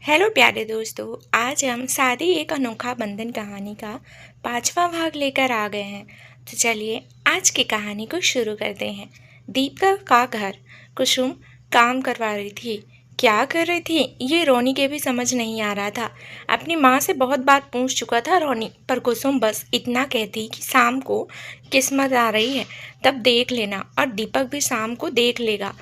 Hello प्यारे दोस्तों। आज हम शादी एक अनोखा बंधन कहानी का 5वां भाग लेकर आ गए हैं। तो चलिए आज की कहानी को शुरू करते हैं। दीपिका का घर। कुसुम काम करवा रही थी। क्या कर रही थी ये रोनी के भी समझ नहीं आ रहा था। अपनी माँ से बहुत बार पूछ चुका था रोनी, पर कुसुम बस इतना कहती कि शाम को किस्मत आ रही है तब देख लेना, और दीपक भी शाम को देख लेगा।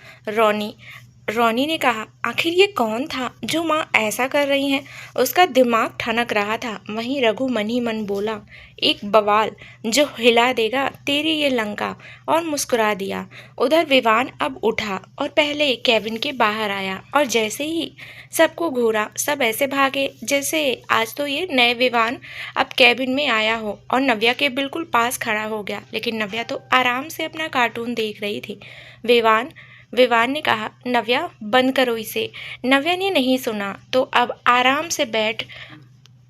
रोनी ने कहा, आखिर ये कौन था जो माँ ऐसा कर रही हैं? उसका दिमाग ठनक रहा था। वहीं रघु मन ही मन बोला, एक बवाल जो हिला देगा तेरी ये लंका, और मुस्कुरा दिया। उधर विवान अब उठा और पहले केबिन के बाहर आया, और जैसे ही सबको घूरा सब ऐसे भागे जैसे आज तो ये नए विवान अब केबिन में आया हो, और नव्या के बिल्कुल पास खड़ा हो गया। लेकिन नव्या तो आराम से अपना कार्टून देख रही थी। विवान विवान ने कहा, नव्या बंद करो इसे। नव्या ने नहीं सुना तो अब आराम से बैठ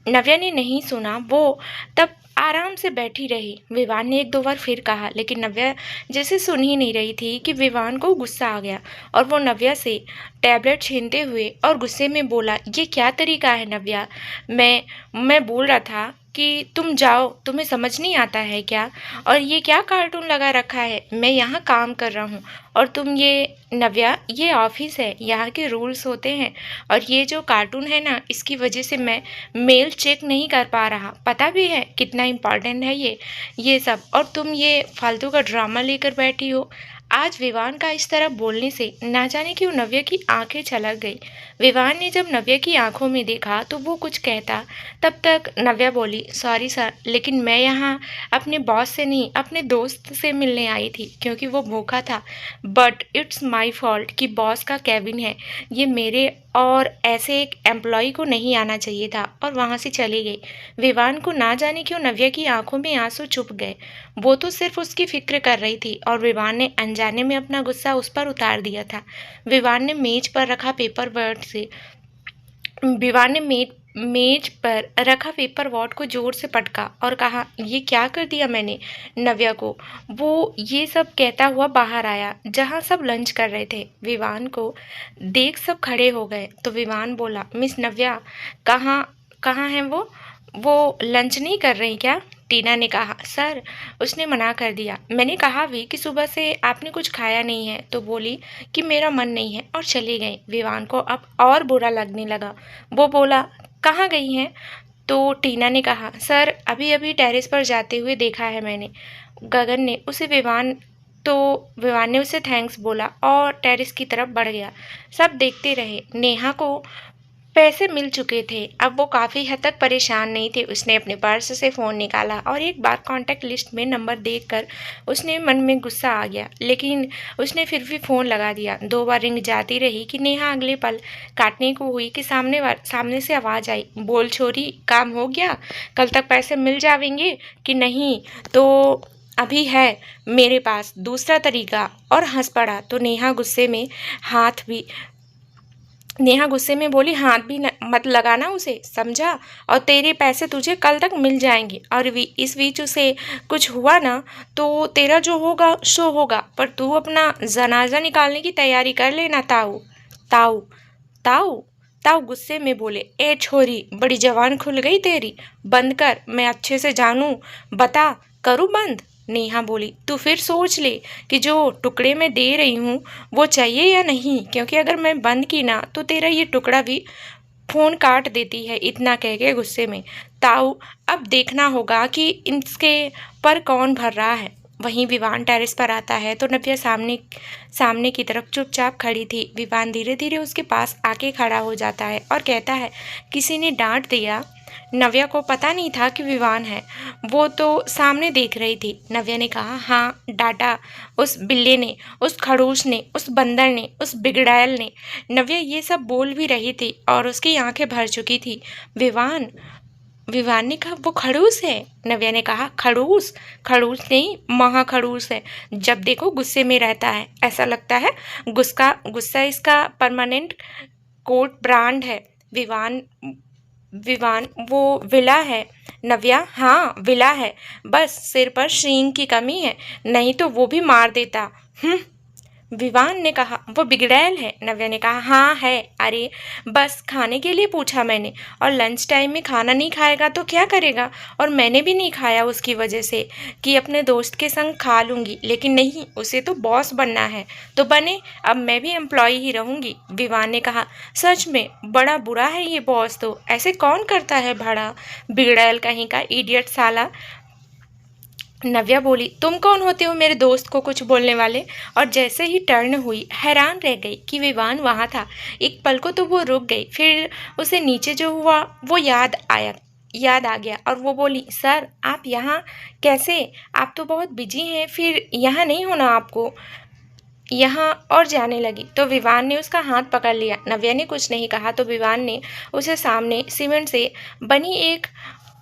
नव्या ने नहीं सुना वो तब आराम से बैठी रही। विवान ने एक दो बार फिर कहा, लेकिन नव्या जैसे सुन ही नहीं रही थी कि विवान को गुस्सा आ गया, और वो नव्या से टैबलेट छीनते हुए और गुस्से में बोला, ये क्या तरीका है नव्या? मैं बोल रहा था कि तुम जाओ, तुम्हें समझ नहीं आता है क्या? और ये क्या कार्टून लगा रखा है? मैं यहाँ काम कर रहा हूँ और तुम ये नव्या, ये ऑफिस है, यहाँ के रूल्स होते हैं, और ये जो कार्टून है ना, इसकी वजह से मैं मेल चेक नहीं कर पा रहा। पता भी है कितना इम्पोर्टेंट है ये सब, और तुम ये फालतू का ड्रामा लेकर बैठी हो। आज विवान का इस तरह बोलने से ना जाने क्यों नव्या की आंखें छलक गई। विवान ने जब नव्या की आंखों में देखा तो वो कुछ कहता, तब तक नव्या बोली, सॉरी सर, लेकिन मैं यहाँ अपने बॉस से नहीं अपने दोस्त से मिलने आई थी, क्योंकि वो भूखा था। बट इट्स माई फॉल्ट कि बॉस का कैबिन है, ये मेरे और ऐसे एक एम्प्लॉय को नहीं आना चाहिए था, और वहाँ से चली गई। विवान को ना जाने क्यों नव्या की आंखों में आंसू छुप गए। वो तो सिर्फ उसकी फिक्र कर रही थी, और विवान ने अनजाने में अपना गुस्सा उस पर उतार दिया था। विवान ने मेज पर रखा पेपर वर्ड से विवान ने मेज पर रखा पेपर वॉट को जोर से पटका और कहा, ये क्या कर दिया मैंने नव्या को? वो ये सब कहता हुआ बाहर आया जहाँ सब लंच कर रहे थे। विवान को देख सब खड़े हो गए तो विवान बोला, मिस नव्या कहाँ कहाँ है वो लंच नहीं कर रही क्या? टीना ने कहा, सर उसने मना कर दिया। मैंने कहा भी कि सुबह से आपने कुछ खाया नहीं है, तो बोली कि मेरा मन नहीं है, और चली गई। विवान को अब और बुरा लगने लगा। वो बोला, कहाँ गई हैं? तो टीना ने कहा, सर अभी अभी टेरेस पर जाते हुए देखा है मैंने। गगन ने उसे विवान ने उसे थैंक्स बोला और टेरेस की तरफ बढ़ गया। सब देखते रहे। नेहा को पैसे मिल चुके थे, अब वो काफ़ी हद तक परेशान नहीं थे। उसने अपने पर्स से फ़ोन निकाला और एक बार कॉन्टैक्ट लिस्ट में नंबर देखकर उसने मन में गुस्सा आ गया, लेकिन उसने फिर भी फ़ोन लगा दिया। 2 बार रिंग जाती रही कि नेहा अगले पल काटने को हुई कि सामने से आवाज़ आई, बोल छोरी, काम हो गया? कल तक पैसे मिल जाएंगे कि नहीं? तो अभी है मेरे पास दूसरा तरीका, और हंस पड़ा। तो नेहा गुस्से में बोली, हाथ भी मत लगाना उसे, समझा? और तेरे पैसे तुझे कल तक मिल जाएंगे, और इस बीच उसे कुछ हुआ ना तो तेरा जो होगा सो होगा, पर तू अपना जनाजा निकालने की तैयारी कर लेना। ताऊ ताऊ ताऊ ताऊ गुस्से में बोले, ए छोरी, बड़ी जवान खुल गई तेरी, बंद कर, मैं अच्छे से जानूं, बता, करूं बंद? नेहा बोली, तू फिर सोच ले कि जो टुकड़े मैं दे रही हूँ वो चाहिए या नहीं, क्योंकि अगर मैं बंद की ना तो तेरा ये टुकड़ा भी फ़ोन काट देती है। इतना कह के गुस्से में, ताऊ अब देखना होगा कि इसके पर कौन भर रहा है। वहीं विवान टेरेस पर आता है तो नव्या सामने की तरफ चुपचाप खड़ी थी। विवान धीरे धीरे उसके पास आके खड़ा हो जाता है और कहता है, किसी ने डांट दिया? नव्या को पता नहीं था कि विवान है, वो तो सामने देख रही थी। नव्या ने कहा, हाँ डांटा, उस बिल्ली ने, उस खड़ूस ने, उस बंदर ने, उस बिगड़ैल ने। नव्या ये सब बोल भी रही थी और उसकी आंखें भर चुकी थी। विवान विवान ने कहा, वो खड़ूस है? नव्या ने कहा, खड़ूस खड़ूस नहीं, महा खड़ूस है। जब देखो गुस्से में रहता है, ऐसा लगता है गुस्सा इसका परमानेंट कोट ब्रांड है। विवान विवान वो विला है। नव्या, हाँ विला है, बस सिर पर सींग की कमी है, नहीं तो वो भी मार देता। विवान ने कहा, वो बिगड़ैल है। नव्या ने कहा, हाँ है। अरे बस खाने के लिए पूछा मैंने, और लंच टाइम में खाना नहीं खाएगा तो क्या करेगा। और मैंने भी नहीं खाया उसकी वजह से कि अपने दोस्त के संग खा लूँगी, लेकिन नहीं, उसे तो बॉस बनना है तो बने, अब मैं भी एम्प्लॉय ही रहूँगी। विवान ने कहा, सच में बड़ा बुरा है ये बॉस, तो ऐसे कौन करता है भाड़ा, बिगड़ैल कहीं का, इडियट साला। नव्या बोली, तुम कौन होते हो मेरे दोस्त को कुछ बोलने वाले। और जैसे ही टर्न हुई हैरान रह गई कि विवान वहाँ था। एक पल को तो वो रुक गई, फिर उसे नीचे जो हुआ वो याद आ गया, और वो बोली, सर आप यहाँ कैसे, आप तो बहुत बिजी हैं, फिर यहाँ नहीं होना आपको यहाँ। और जाने लगी तो विवान ने उसका हाथ पकड़ लिया। नव्या ने कुछ नहीं कहा तो विवान ने उसे सामने सीमेंट से बनी एक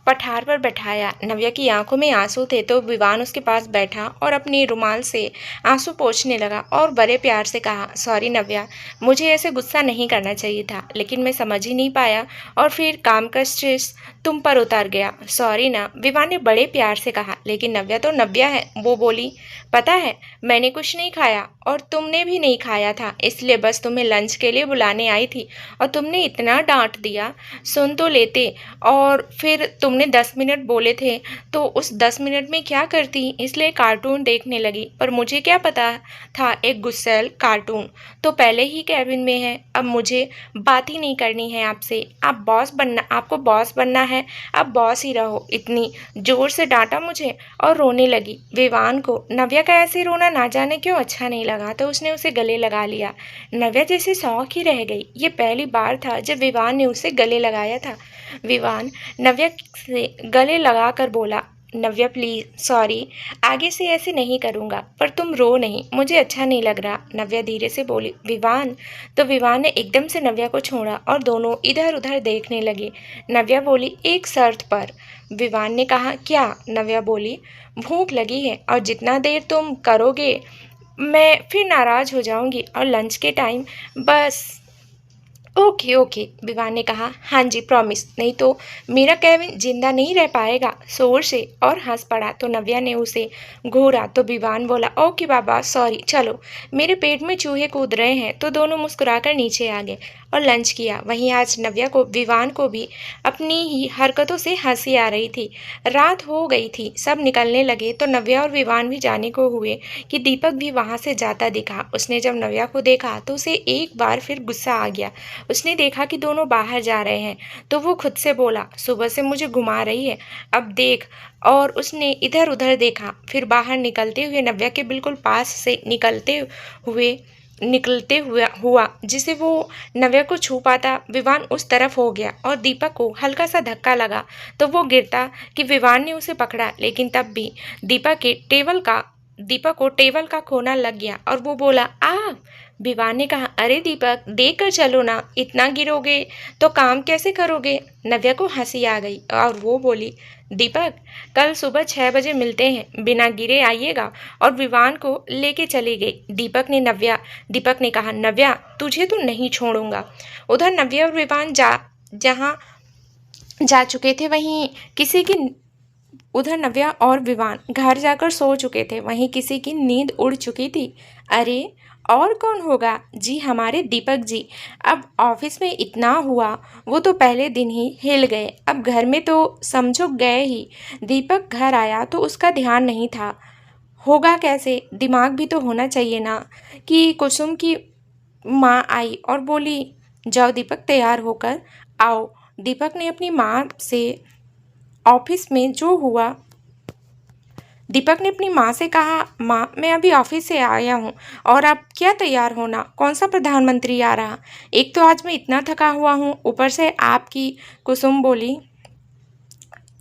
पठार पर बैठाया। नव्या की आंखों में आंसू थे तो विवान उसके पास बैठा और अपनी रुमाल से आंसू पोंछने लगा और बड़े प्यार से कहा, सॉरी नव्या, मुझे ऐसे गुस्सा नहीं करना चाहिए था, लेकिन मैं समझ ही नहीं पाया और फिर काम का स्ट्रेस तुम पर उतर गया। सॉरी ना, विवान ने बड़े प्यार से कहा। लेकिन नव्या तो नव्या है, वो बोली, पता है मैंने कुछ नहीं खाया और तुमने भी नहीं खाया था, इसलिए बस तुम्हें लंच के लिए बुलाने आई थी और तुमने इतना डांट दिया, सुन तो लेते। और फिर तुमने 10 मिनट बोले थे तो उस 10 मिनट में क्या करती, इसलिए कार्टून देखने लगी, पर मुझे क्या पता था एक गुस्सैल कार्टून तो पहले ही कैबिन में है। अब मुझे बात ही नहीं करनी है आपसे, आपको बॉस बनना है, अब बॉस ही रहो। इतनी जोर से डांटा मुझे और रोने लगी। विवान को नव्या का ऐसे रोना ना जाने क्यों अच्छा नहीं लगा तो उसने उसे गले लगा लिया। नव्या जैसे शौक ही रह गई। ये पहली बार था जब विवान ने उसे गले लगाया था। विवान नव्या से गले लगाकर बोला, नव्या प्लीज़ सॉरी, आगे से ऐसे नहीं करूँगा, पर तुम रो नहीं, मुझे अच्छा नहीं लग रहा। नव्या धीरे से बोली, विवान। तो विवान ने एकदम से नव्या को छोड़ा और दोनों इधर उधर देखने लगे। नव्या बोली, एक शर्त पर। विवान ने कहा, क्या। नव्या बोली, भूख लगी है और जितना देर तुम करोगे मैं फिर नाराज़ हो जाऊंगी, और लंच के टाइम बस। ओके ओके, विवान ने कहा, हाँ जी प्रॉमिस, नहीं तो मेरा केविन जिंदा नहीं रह पाएगा, जोर से, और हंस पड़ा। तो नव्या ने उसे घूरा तो विवान बोला, ओके बाबा सॉरी, चलो मेरे पेट में चूहे कूद रहे हैं। तो दोनों मुस्कुराकर नीचे आ गए और लंच किया। वहीं आज नव्या को विवान को भी अपनी ही हरकतों से हंसी आ रही थी। रात हो गई थी, सब निकलने लगे तो नव्या और विवान भी जाने को हुए कि दीपक भी वहाँ से जाता दिखा। उसने जब नव्या को देखा तो उसे एक बार फिर गुस्सा आ गया। उसने देखा कि दोनों बाहर जा रहे हैं तो वो खुद से बोला, सुबह से मुझे घुमा रही है, अब देख। और उसने इधर उधर देखा, फिर बाहर निकलते हुए नव्या के बिल्कुल पास से निकलते हुआ जिसे वो नव्या को छू पाता, विवान उस तरफ हो गया और दीपक को हल्का सा धक्का लगा तो वो गिरता कि विवान ने उसे पकड़ा, लेकिन तब भी दीपक को टेबल का कोना लग गया और वो बोला, आ। विवान ने कहा, अरे दीपक देख कर चलो ना, इतना गिरोगे तो काम कैसे करोगे। नव्या को हंसी आ गई और वो बोली, दीपक कल सुबह 6 बजे मिलते हैं, बिना गिरे आइएगा। और विवान को लेके चली गई। दीपक ने कहा, नव्या तुझे तो नहीं छोड़ूंगा। उधर नव्या और विवान जहाँ जा चुके थे वहीं किसी की उधर नव्या और विवान घर जाकर सो चुके थे, वहीं किसी की नींद उड़ चुकी थी। अरे और कौन होगा जी, हमारे दीपक जी। अब ऑफिस में इतना हुआ, वो तो पहले दिन ही हिल गए, अब घर में तो समझो गए ही। दीपक घर आया तो उसका ध्यान नहीं था, होगा कैसे, दिमाग भी तो होना चाहिए ना। कि कुसुम की माँ आई और बोली, जाओ दीपक तैयार होकर आओ। दीपक ने अपनी माँ से ऑफिस में जो हुआ दीपक ने अपनी माँ से कहा, माँ मैं अभी ऑफिस से आया हूँ और अब क्या तैयार होना, कौन सा प्रधानमंत्री आ रहा, एक तो आज मैं इतना थका हुआ हूँ, ऊपर से आपकी। कुसुम बोली,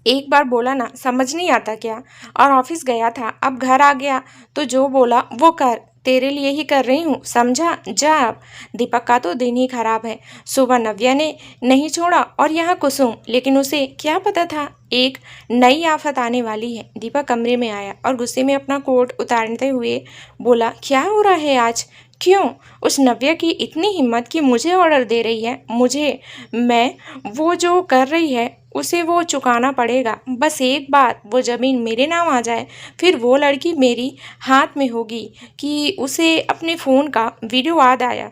एक बार बोला ना, समझ नहीं आता क्या। और ऑफिस गया था, अब घर आ गया तो जो बोला वो कर, तेरे लिए ही कर रही हूँ, समझा, जा अब। दीपक का तो दिन ही खराब है। सुबह नव्या ने नहीं छोड़ा और यहाँ कुसुम, लेकिन उसे क्या पता था एक नई आफत आने वाली है। दीपक कमरे में आया और गुस्से में अपना कोट उतारते हुए बोला, क्या हो रहा है आज, क्यों उस नव्या की इतनी हिम्मत कि मुझे ऑर्डर दे रही है? मैं वो जो कर रही है उसे वो चुकाना पड़ेगा। बस एक बात, वो ज़मीन मेरे नाम आ जाए, फिर वो लड़की मेरी हाथ में होगी। कि उसे अपने फ़ोन का वीडियो याद आया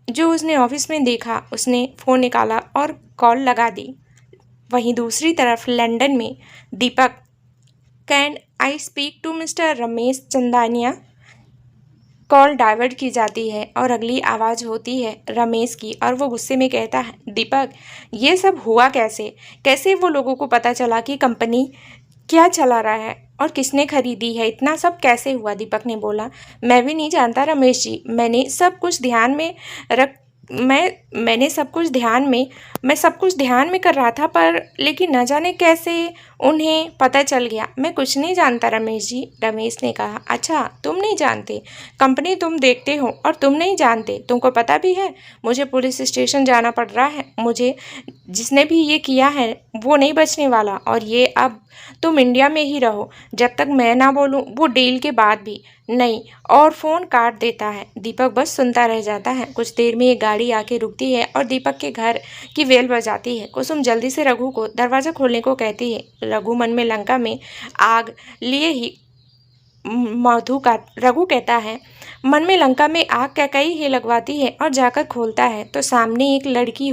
जो उसने ऑफिस में देखा। उसने फ़ोन निकाला और कॉल लगा दी। वहीं दूसरी तरफ लंदन में Deepak, can I speak to mister Ramesh Chandania? Call divert की जाती है और अगली आवाज़ होती है रमेश की, और वो गुस्से में कहता है, दीपक, ये सब हुआ कैसे? कैसे वो लोगों को पता चला कि कंपनी क्या चला रहा है और किसने खरीदी है? इतना सब कैसे हुआ? दीपक ने बोला, मैं भी नहीं जानता रमेश जी। मैंने सब कुछ ध्यान में कर रहा था, पर लेकिन न जाने कैसे उन्हें पता चल गया। मैं कुछ नहीं जानता रमेश जी। रमेश ने कहा, अच्छा, तुम नहीं जानते? कंपनी तुम देखते हो और तुम नहीं जानते? तुमको पता भी है मुझे पुलिस स्टेशन जाना पड़ रहा है। मुझे जिसने भी ये किया है वो नहीं बचने वाला, और ये अब तुम इंडिया में ही रहो जब तक मैं ना बोलूं, वो डील के बाद भी नहीं। और फ़ोन काट देता है। दीपक बस सुनता रह जाता है। कुछ देर में एक गाड़ी आके रुकती है और दीपक के घर की बेल बजाती है। कुसुम जल्दी से रघु को दरवाज़ा खोलने को कहती है। रघु मन में लंका में आग लिए ही रघु कहता है, मन में लंका में आग कैकई ही लगवाती है, और जाकर खोलता है तो सामने एक लड़की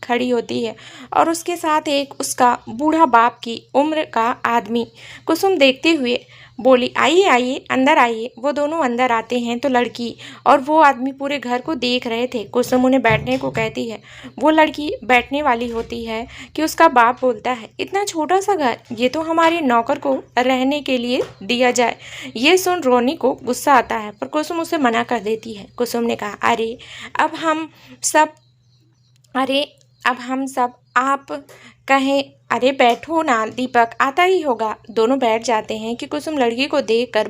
खड़ी होती है और उसके साथ एक उसका बूढ़ा बाप की उम्र का आदमी। कुसुम देखते हुए बोली, आइए आइए, अंदर आइए। वो दोनों अंदर आते हैं तो लड़की और वो आदमी पूरे घर को देख रहे थे। कुसुम उन्हें बैठने को कहती है। वो लड़की बैठने वाली होती है कि उसका बाप बोलता है, इतना छोटा सा घर, ये तो हमारे नौकर को रहने के लिए दिया जाए। ये सुन रोनी को गुस्सा आता है, पर कुसुम उसे मना कर देती है। कुसुम ने कहा, अब हम सब आप कहें, अरे बैठो ना, दीपक आता ही होगा। दोनों बैठ जाते हैं कि कुसुम लड़की को देखकर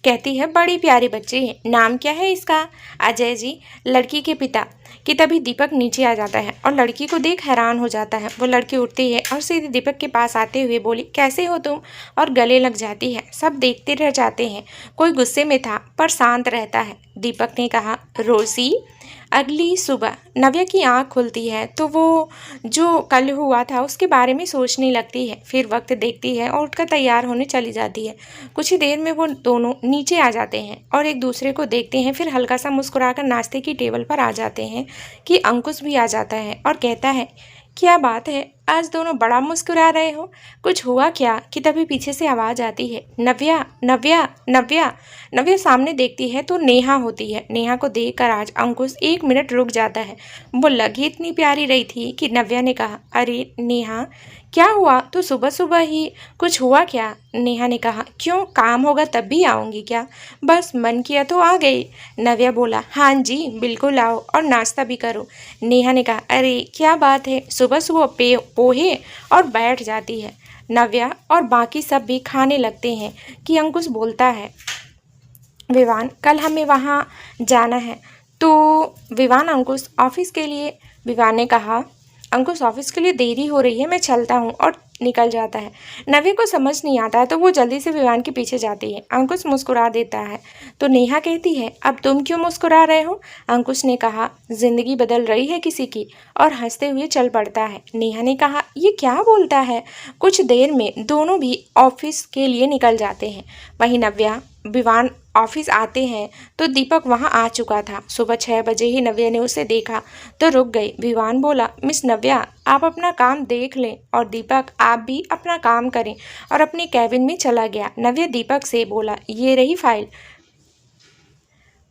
कहती है, बड़ी प्यारे बच्चे हैं, नाम क्या है इसका? अजय जी, लड़की के पिता। कि तभी दीपक नीचे आ जाता है और लड़की को देख हैरान हो जाता है। वो लड़की उठती है और सीधे दीपक के पास आते हुए बोली, कैसे हो तुम? और गले लग जाती है। सब देखते रह जाते हैं। कोई गुस्से में था पर शांत रहता है। दीपक ने कहा, रोसी। अगली सुबह नव्या की आंख खुलती है तो वो जो कल हुआ था उसके बारे में सोचने लगती है। फिर वक्त देखती है और उठकर तैयार होने चली जाती है। कुछ ही देर में वो दोनों नीचे आ जाते हैं और एक दूसरे को देखते हैं। फिर हल्का सा मुस्कुराकर नाश्ते की टेबल पर आ जाते हैं कि अंकुश भी आ जाता है और कहता है, क्या बात है, आज दोनों बड़ा मुस्कुरा रहे हो, कुछ हुआ क्या? कि तभी पीछे से आवाज़ आती है, नव्या नव्या नव्या। नव्या सामने देखती है तो नेहा होती है। नेहा को देखकर आज अंकुश 1 मिनट रुक जाता है। वो लगी इतनी प्यारी रही थी कि नव्या ने कहा, अरे नेहा, क्या हुआ? तो सुबह सुबह ही कुछ हुआ क्या? नेहा ने कहा, क्यों, काम होगा तब भी आऊँगी क्या? बस मन किया तो आ गई। नव्या बोला, हाँ जी बिल्कुल आओ और नाश्ता भी करो। नेहा ने कहा, अरे क्या बात है, सुबह सुबह पोहे, और बैठ जाती है। नव्या और बाकी सब भी खाने लगते हैं कि अंकुश बोलता है, विवान, कल हमें वहाँ जाना है। तो विवान ने कहा, अंकुश ऑफिस के लिए देरी हो रही है, मैं चलता हूँ, और निकल जाता है। नव्या को समझ नहीं आता है तो वो जल्दी से विवान के पीछे जाती है। अंकुश मुस्कुरा देता है तो नेहा कहती है, अब तुम क्यों मुस्कुरा रहे हो? अंकुश ने कहा, जिंदगी बदल रही है किसी की, और हंसते हुए चल पड़ता है। नेहा ने कहा, ये क्या बोलता है? कुछ देर में दोनों भी ऑफिस के लिए निकल जाते हैं। वहीं नव्या विवान ऑफिस आते हैं तो दीपक वहां आ चुका था। सुबह 6 बजे ही नव्या ने उसे देखा तो रुक गई। विवान बोला, मिस नव्या, आप अपना काम देख लें, और दीपक आप भी अपना काम करें, और अपने कैबिन में चला गया। नव्या दीपक से बोला, ये रही फाइल,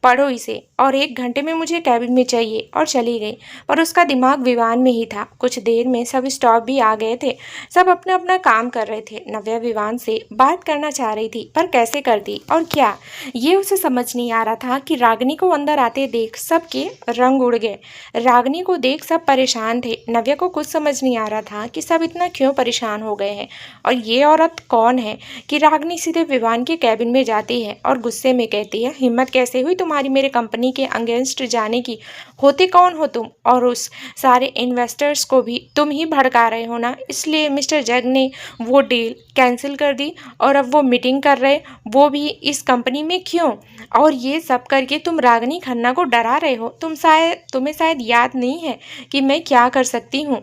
पढ़ो इसे, और 1 घंटे में मुझे कैबिन में चाहिए, और चली गई। पर उसका दिमाग विवान में ही था। कुछ देर में सब स्टाफ भी आ गए थे। सब अपना अपना काम कर रहे थे। नव्या विवान से बात करना चाह रही थी पर कैसे करती और क्या, ये उसे समझ नहीं आ रहा था कि रागिनी को अंदर आते देख सबके रंग उड़ गए। रागिनी को देख सब परेशान थे। नव्या को कुछ समझ नहीं आ रहा था कि सब इतना क्यों परेशान हो गए हैं, और ये औरत कौन है कि रागिनी सीधे विवान के कैबिन में जाती है और गुस्से में कहती है, हिम्मत कैसे हुई तुम्हारी तुम्हारी मेरे कंपनी के अगेंस्ट जाने की? होते कौन हो तुम? और उस सारे इन्वेस्टर्स को भी तुम ही भड़का रहे हो ना, इसलिए मिस्टर जग ने वो डील कैंसिल कर दी और अब वो मीटिंग कर रहे, वो भी इस कंपनी में क्यों? और ये सब करके तुम रागिनी खन्ना को डरा रहे हो। तुम्हें शायद याद नहीं है कि मैं क्या कर सकती हूँ।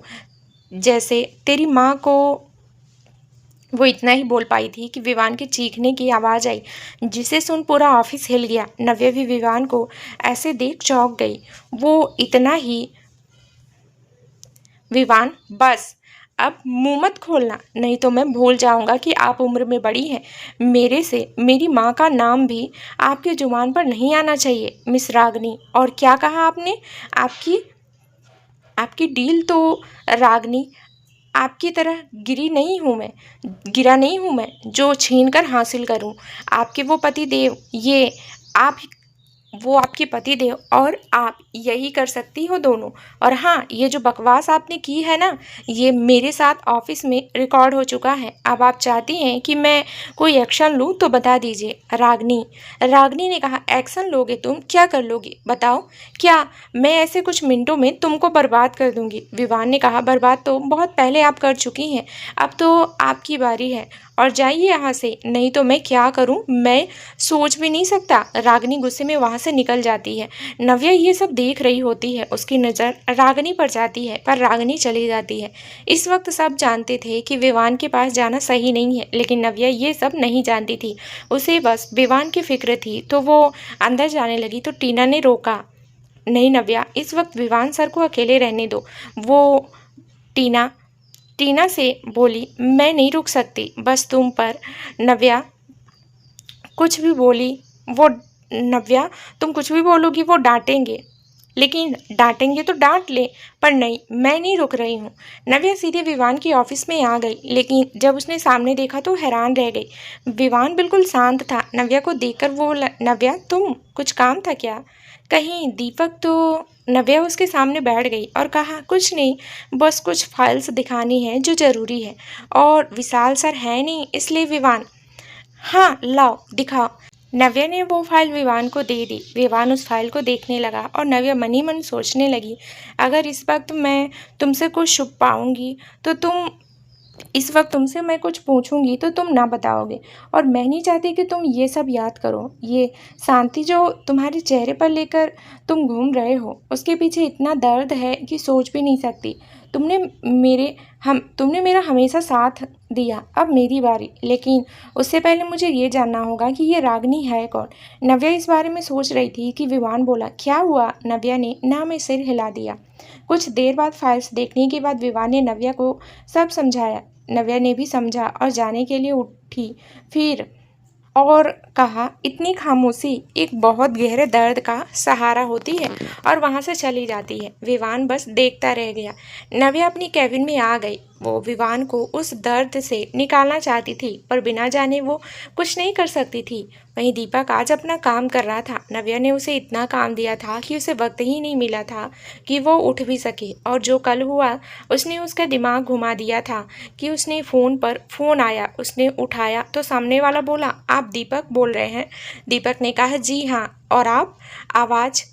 जैसे तेरी माँ को। वो इतना ही बोल पाई थी कि विवान के चीखने की आवाज़ आई, जिसे सुन पूरा ऑफिस हिल गया। नव्या भी विवान को ऐसे देख चौंक गई। वो इतना ही। विवान, बस अब मुंह मत खोलना, नहीं तो मैं भूल जाऊंगा कि आप उम्र में बड़ी हैं। मेरे से मेरी माँ का नाम भी आपके जुबान पर नहीं आना चाहिए, मिस रागनी। और क्या कहा आपने? आपकी आपकी डील तो रागनी, आपकी तरह गिरा नहीं हूँ मैं जो छीन कर हासिल करूँ। आपके वो पति देव, ये आप वो आपके पति देव और आप यही कर सकती हो दोनों। और हाँ, ये जो बकवास आपने की है ना, ये मेरे साथ ऑफिस में रिकॉर्ड हो चुका है। अब आप चाहती हैं कि मैं कोई एक्शन लूँ तो बता दीजिए। रागनी ने कहा, एक्शन लोगे तुम? क्या कर लोगी बताओ? क्या मैं ऐसे कुछ मिनटों में तुमको बर्बाद कर दूंगी? विवान ने कहा, बर्बाद तो बहुत पहले आप कर चुकी हैं, अब तो आपकी बारी है। और जाइए यहाँ से, नहीं तो मैं क्या करूँ मैं सोच भी नहीं सकता। रागिनी गुस्से में वहाँ से निकल जाती है। नव्या ये सब देख रही होती है, उसकी नज़र रागिनी पर जाती है, पर रागिनी चली जाती है। इस वक्त सब जानते थे कि विवान के पास जाना सही नहीं है, लेकिन नव्या ये सब नहीं जानती थी। उसे बस विवान की फिक्र थी, तो वो अंदर जाने लगी तो टीना ने रोका, नहीं नव्या, इस वक्त विवान सर को अकेले रहने दो। वो टीना टीना से बोली, मैं नहीं रुक सकती बस तुम पर। नव्या कुछ भी बोली वो नव्या तुम कुछ भी बोलोगी वो डांटेंगे, लेकिन डांटेंगे तो डांट ले, पर नहीं, मैं नहीं रुक रही हूँ। नव्या सीधे विवान की ऑफिस में आ गई, लेकिन जब उसने सामने देखा तो हैरान रह गई। विवान बिल्कुल शांत था। नव्या को देखकर वो नव्या, तुम कुछ काम था क्या? कहीं दीपक तो। नव्या उसके सामने बैठ गई और कहा, कुछ नहीं, बस कुछ फाइल्स दिखानी है जो ज़रूरी है, और विशाल सर है नहीं इसलिए। विवान, हाँ लाओ दिखाओ। नव्या ने वो फाइल विवान को दे दी। विवान उस फाइल को देखने लगा और नव्या मन ही मन सोचने लगी, अगर इस वक्त मैं तुमसे कुछ छुप पाऊंगी तो तुम इस वक्त तुमसे मैं कुछ पूछूंगी तो तुम ना बताओगे। और मैं नहीं चाहती कि तुम ये सब याद करो। ये शांति जो तुम्हारे चेहरे पर लेकर तुम घूम रहे हो, उसके पीछे इतना दर्द है कि सोच भी नहीं सकती। तुमने मेरा हमेशा साथ दिया, अब मेरी बारी। लेकिन उससे पहले मुझे ये जानना होगा कि ये रागनी है कौन। नव्या इस बारे में सोच रही थी कि विवान बोला, क्या हुआ? नव्या ने ना में सिर हिला दिया। कुछ देर बाद फाइल्स देखने के बाद विवान ने नव्या को सब समझाया। नव्या ने भी समझा और जाने के लिए उठी, फिर और कहा, इतनी खामोशी एक बहुत गहरे दर्द का सहारा होती है, और वहाँ से चली जाती है। विवान बस देखता रह गया। नव्या अपनी कैबिन में आ गई। वो विवान को उस दर्द से निकालना चाहती थी, पर बिना जाने वो कुछ नहीं कर सकती थी। वहीं दीपक आज अपना काम कर रहा था। नव्या ने उसे इतना काम दिया था कि उसे वक्त ही नहीं मिला था कि वो उठ भी सके, और जो कल हुआ उसने उसका दिमाग घुमा दिया था कि उसने फ़ोन आया, उसने उठाया तो सामने वाला बोला, आप दीपक बोल रहे हैं? दीपक ने कहा, जी हाँ। और आप? आवाज़,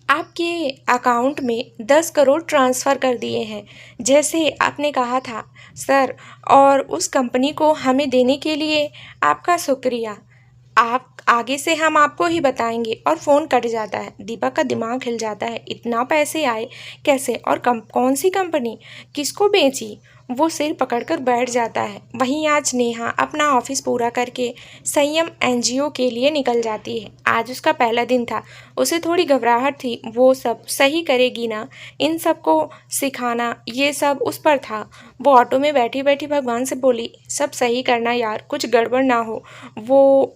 आपके अकाउंट में 10 करोड़ ट्रांसफ़र कर दिए हैं, जैसे आपने कहा था सर, और उस कंपनी को हमें देने के लिए आपका शुक्रिया। आप आगे से हम आपको ही बताएंगे। और फ़ोन कट जाता है। दीपक का दिमाग हिल जाता है, इतना पैसे आए कैसे? और कौन सी कंपनी? किसको बेची? वो सिर पकड़कर बैठ जाता है। वहीं आज नेहा अपना ऑफिस पूरा करके संयम एनजीओ के लिए निकल जाती है। आज उसका पहला दिन था। उसे थोड़ी घबराहट थी, वो सब सही करेगी ना? इन सबको सिखाना ये सब उस पर था। वो ऑटो में बैठी बैठी भगवान से बोली, सब सही करना यार, कुछ गड़बड़ ना हो। वो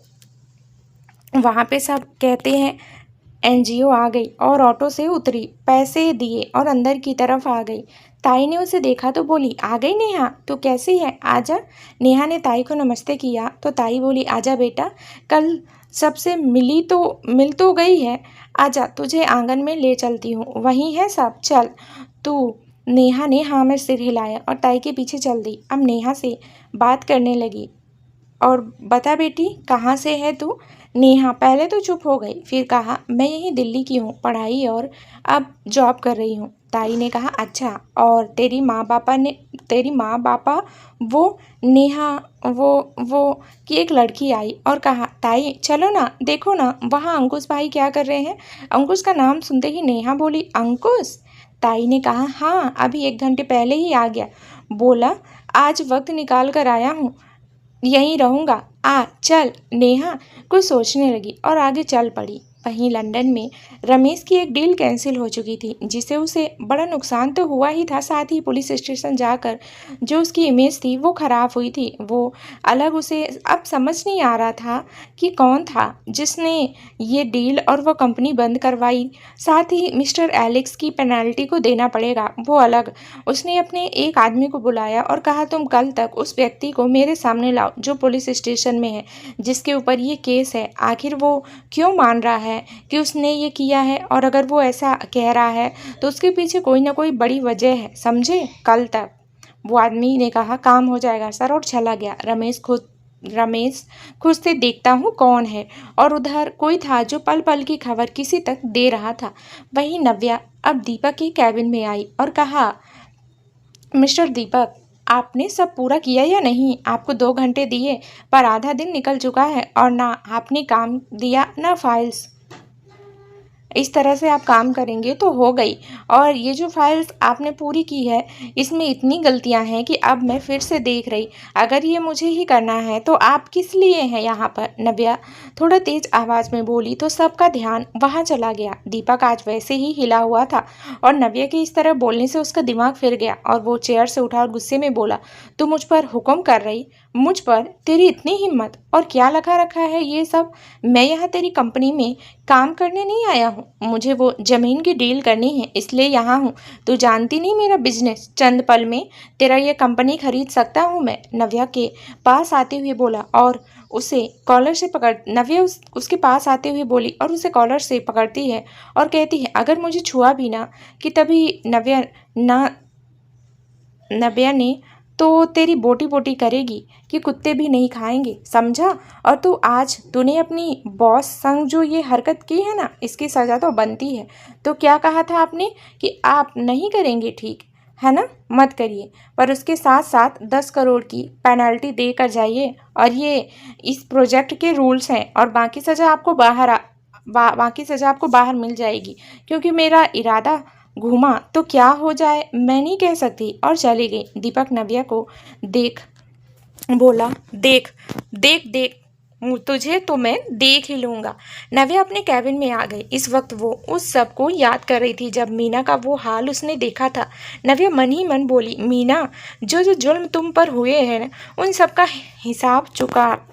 वहाँ पे सब कहते हैं। एनजीओ आ गई और ऑटो से उतरी, पैसे दिए और अंदर की तरफ आ गई। ताई ने उसे देखा तो बोली, आ गई नेहा, तू कैसी है, आजा। नेहा ने ताई को नमस्ते किया तो ताई बोली, आजा बेटा, कल सबसे मिल तो गई है, आजा, तुझे आंगन में ले चलती हूँ, वहीं है सब, चल तू। नेहा ने हाँ में सिर हिलाया और ताई के पीछे चल दी। अब नेहा से बात करने लगी, और बता बेटी, कहाँ से है तू? नेहा पहले तो चुप हो गई, फिर कहा, मैं यही दिल्ली की हूँ, पढ़ाई और अब जॉब कर रही हूँ। ताई ने कहा, अच्छा, और तेरी माँ बापा? वो नेहा वो कि एक लड़की आई और कहा, ताई चलो ना, देखो ना वहाँ अंकुश भाई क्या कर रहे हैं। अंकुश का नाम सुनते ही नेहा बोली, अंकुश? ताई ने कहा, हाँ, अभी 1 घंटे पहले ही आ गया। बोला, आज वक्त निकाल कर आया हूँ, यहीं रहूँगा, आ चल। नेहा कुछ सोचने लगी और आगे चल पड़ी। वहीं लंदन में रमेश की एक डील कैंसिल हो चुकी थी, जिससे उसे बड़ा नुकसान तो हुआ ही था, साथ ही पुलिस स्टेशन जाकर जो उसकी इमेज थी वो खराब हुई थी। वो अलग उसे अब समझ नहीं आ रहा था कि कौन था जिसने ये डील और वो कंपनी बंद करवाई। साथ ही मिस्टर एलेक्स की पेनल्टी को देना पड़ेगा, वो अलग। उसने अपने एक आदमी को बुलाया और कहा, तुम कल तक उस व्यक्ति को मेरे सामने लाओ जो पुलिस स्टेशन में है, जिसके ऊपर ये केस है। आखिर वो क्यों मान रहा है कि उसने ये किया है, और अगर वो ऐसा कह रहा है तो उसके पीछे कोई ना कोई बड़ी वजह है, समझे? कल तक। वो आदमी ने कहा, काम हो जाएगा सर, और चला गया। रमेश खुद से देखता हूँ कौन है, और उधर कोई था जो पल पल की खबर किसी तक दे रहा था। वहीं नव्या अब दीपक के कैबिन में आई और कहा, मिस्टर दीपक, आपने सब पूरा किया या नहीं? आपको 2 घंटे दिए, पर आधा दिन निकल चुका है और ना आपने काम दिया ना फाइल्स। इस तरह से आप काम करेंगे तो हो गई। और ये जो फाइल्स आपने पूरी की है, इसमें इतनी गलतियां हैं कि अब मैं फिर से देख रही। अगर ये मुझे ही करना है तो आप किस लिए हैं यहाँ पर? नव्या थोड़ा तेज आवाज़ में बोली तो सबका ध्यान वहाँ चला गया। दीपक आज वैसे ही हिला हुआ था और नव्या के इस तरह बोलने से उसका दिमाग फिर गया और वो चेयर से उठा और गुस्से में बोला, तू मुझ पर हुक्म कर रही? मुझ पर? तेरी इतनी हिम्मत! और क्या लगा रखा है ये सब? मैं यहाँ तेरी कंपनी में काम करने नहीं आया हूँ, मुझे वो ज़मीन की डील करनी है, इसलिए यहाँ हूँ। तू जानती नहीं मेरा बिजनेस, चंद पल में तेरा ये कंपनी खरीद सकता हूँ मैं। नव्या के पास आते हुए बोला और उसे कॉलर से पकड़ नव्या उसके पास आते हुए बोली और उसे कॉलर से पकड़ती है और कहती है, अगर मुझे छुआ भी ना कि तभी नव्या ने तो तेरी बोटी बोटी करेगी कि कुत्ते भी नहीं खाएंगे, समझा? और तूने अपनी बॉस संग जो ये हरकत की है ना, इसकी सज़ा तो बनती है। तो क्या कहा था आपने कि आप नहीं करेंगे, ठीक है ना? मत करिए, पर उसके साथ साथ 10 करोड़ की पेनल्टी दे कर जाइए। और ये इस प्रोजेक्ट के रूल्स हैं, और बाकी सज़ा आपको बाहर मिल जाएगी, क्योंकि मेरा इरादा घूमा तो क्या हो जाए मैं नहीं कह सकती। और चली गई। दीपक नव्या को देख बोला, देख देख देख, तुझे तो मैं देख ही लूँगा। नव्या अपने कैबिन में आ गई। इस वक्त वो उस सब को याद कर रही थी जब मीना का वो हाल उसने देखा था। नव्या मन ही मन बोली, मीना, जो जो जुल्म तुम पर हुए हैं उन सब का हिसाब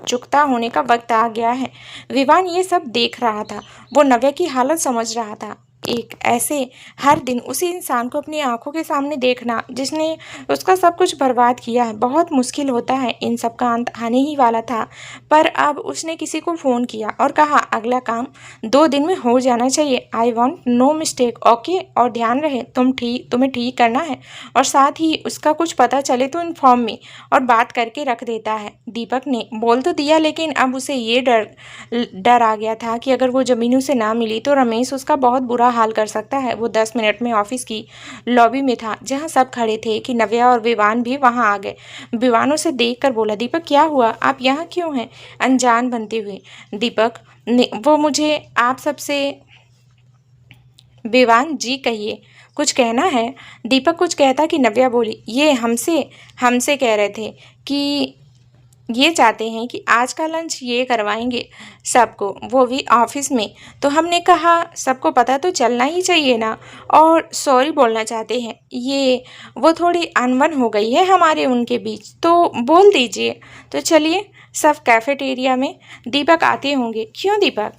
चुकता होने का वक्त आ गया है। विवान ये सब देख रहा था, वो नव्या की हालत समझ रहा था। एक ऐसे हर दिन उसी इंसान को अपनी आंखों के सामने देखना जिसने उसका सब कुछ बर्बाद किया है, बहुत मुश्किल होता है। इन सब का अंत आने ही वाला था, पर अब उसने किसी को फ़ोन किया और कहा, अगला काम 2 दिन में हो जाना चाहिए। I want no mistake, okay? और ध्यान रहे तुम्हें ठीक करना है, और साथ ही उसका कुछ पता चले तो इन्फॉर्म मी। और बात करके रख देता है। दीपक ने बोल तो दिया, लेकिन अब उसे ये डर आ गया था कि अगर वो ज़मीन उसे ना मिली तो रमेश उसका बहुत बुरा हाल कर सकता है। वो 10 मिनट में ऑफिस की लॉबी में था, जहाँ सब खड़े थे कि नव्या और विवान भी वहाँ आ गए। विवान उसे देख कर बोला, दीपक क्या हुआ, आप यहाँ क्यों हैं? अनजान बनते हुए दीपक ने वो मुझे आप सबसे। विवान जी कहिए, कुछ कहना है? दीपक कुछ कहता कि नव्या बोली, ये हमसे कह रहे थे कि ये चाहते हैं कि आज का लंच ये करवाएंगे सबको, वो भी ऑफिस में। तो हमने कहा सबको पता तो चलना ही चाहिए ना, और सॉरी बोलना चाहते हैं। ये वो थोड़ी अनबन हो गई है हमारे उनके बीच, तो बोल दीजिए। तो चलिए, सब कैफेटेरिया में दीपक आते होंगे। क्यों दीपक?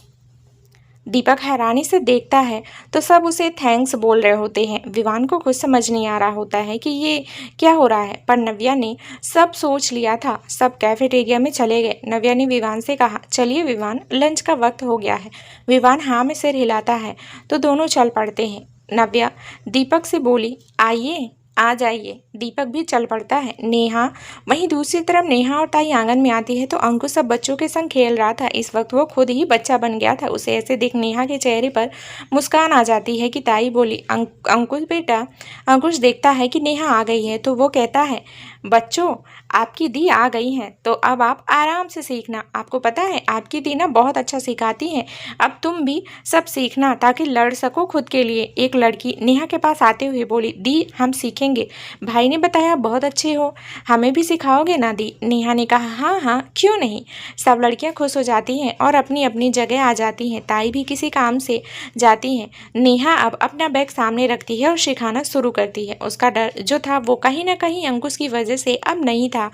दीपक हैरानी से देखता है तो सब उसे थैंक्स बोल रहे होते हैं। विवान को कुछ समझ नहीं आ रहा होता है कि ये क्या हो रहा है, पर नव्या ने सब सोच लिया था। सब कैफेटेरिया में चले गए। नव्या ने विवान से कहा, चलिए विवान, लंच का वक्त हो गया है। विवान हाँ में सिर हिलाता है तो दोनों चल पड़ते हैं। नव्या दीपक से बोली, आइए आ जाइए। दीपक भी चल पड़ता है। नेहा वहीं दूसरी तरफ नेहा और ताई आंगन में आती है तो अंकुश सब बच्चों के संग खेल रहा था। इस वक्त वो खुद ही बच्चा बन गया था। उसे ऐसे देख नेहा के चेहरे पर मुस्कान आ जाती है कि ताई बोली, अंकुश बेटा। अंकुश देखता है कि नेहा आ गई है तो वो कहता है, बच्चों आपकी दी आ गई हैं तो अब आप आराम से सीखना। आपको पता है आपकी दी ना बहुत अच्छा सिखाती हैं। अब तुम भी सब सीखना ताकि लड़ सको खुद के लिए। एक लड़की नेहा के पास आते हुए बोली, दी हम सीखेंगे। भाई ने बताया बहुत अच्छे हो, हमें भी सिखाओगे ना दी? नेहा ने कहा, हाँ हाँ क्यों नहीं। सब लड़कियां खुश हो जाती हैं और अपनी अपनी जगह आ जाती हैं। ताई भी किसी काम से जाती हैं। नेहा अब अपना बैग सामने रखती है और सिखाना शुरू करती है। उसका डर जो था वो कहीं ना कहीं अंकुश की वजह से अब नहीं था।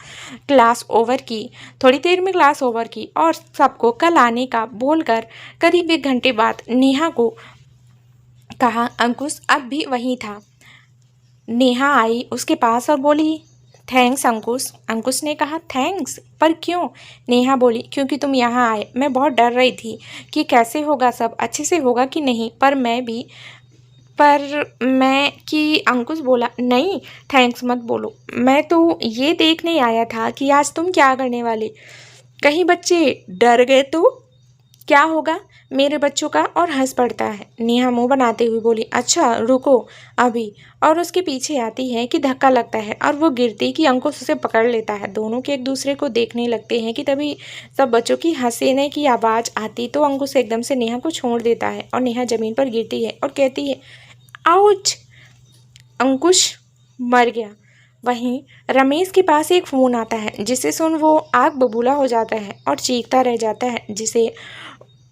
क्लास ओवर की। थोड़ी देर में क्लास ओवर की और सबको कल आने का बोलकर करीब 1 घंटे बाद नेहा को कहा। अंकुश अब भी वहीं था। नेहा आई उसके पास और बोली, थैंक्स अंकुश। अंकुश ने कहा, थैंक्स पर क्यों? नेहा बोली, क्योंकि तुम यहाँ आए। मैं बहुत डर रही थी कि कैसे होगा, सब अच्छे से होगा कि नहीं। कि अंकुश बोला, नहीं थैंक्स मत बोलो। मैं तो ये देखने आया था कि आज तुम क्या करने वाले। कहीं बच्चे डर गए तो क्या होगा मेरे बच्चों का। और हंस पड़ता है। नेहा मुंह बनाते हुए बोली, अच्छा रुको अभी। और उसके पीछे आती है कि धक्का लगता है और वो गिरती कि अंकुश उसे पकड़ लेता है। दोनों के एक दूसरे को देखने लगते हैं कि तभी सब बच्चों की हंसने की आवाज़ आती तो अंकुश एकदम से नेहा को छोड़ देता है और नेहा ज़मीन पर गिरती है और कहती है, आउच। अंकुश मर गया। वहीं रमेश के पास एक फ़ोन आता है जिसे सुन वो आग बबूला हो जाता है और चीखता रह जाता है, जिसे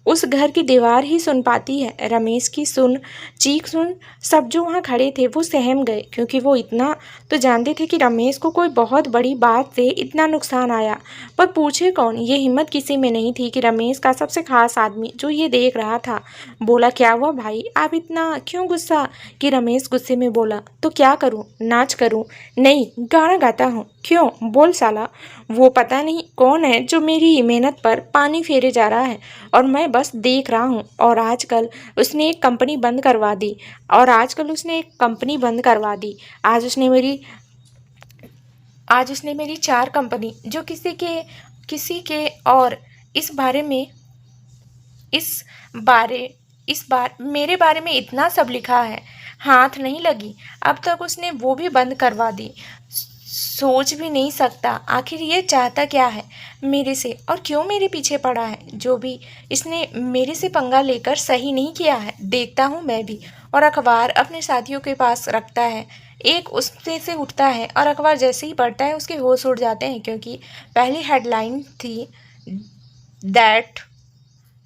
उस घर की दीवार ही सुन पाती है। रमेश की चीख सुन सब जो वहाँ खड़े थे वो सहम गए, क्योंकि वो इतना तो जानते थे कि रमेश को कोई बहुत बड़ी बात से इतना नुकसान आया, पर पूछे कौन। ये हिम्मत किसी में नहीं थी कि रमेश का सबसे खास आदमी जो ये देख रहा था बोला, क्या हुआ भाई, आप इतना क्यों गुस्सा? कि रमेश गुस्से में बोला, तो क्या करूँ, नाच करूँ? नहीं, गाना गाता हूँ। क्यों? बोल साला। वो पता नहीं कौन है जो मेरी मेहनत पर पानी फेरे जा रहा है और मैं बस देख रहा हूँ। और आजकल उसने एक कंपनी बंद करवा दी। आज उसने मेरी 4 कंपनी जो किसी के और इस बारे में इस बारे इस बार मेरे बारे में इतना सब लिखा है, हाथ नहीं लगी। अब तक उसने वो भी बंद करवा दी। सोच भी नहीं सकता आखिर ये चाहता क्या है मेरे से और क्यों मेरे पीछे पड़ा है। जो भी इसने मेरे से पंगा लेकर सही नहीं किया है, देखता हूँ मैं भी। और अखबार अपने साथियों के पास रखता है। एक उससे से उठता है और अखबार जैसे ही पढ़ता है उसके होश उड़ जाते हैं, क्योंकि पहली हेडलाइन थी that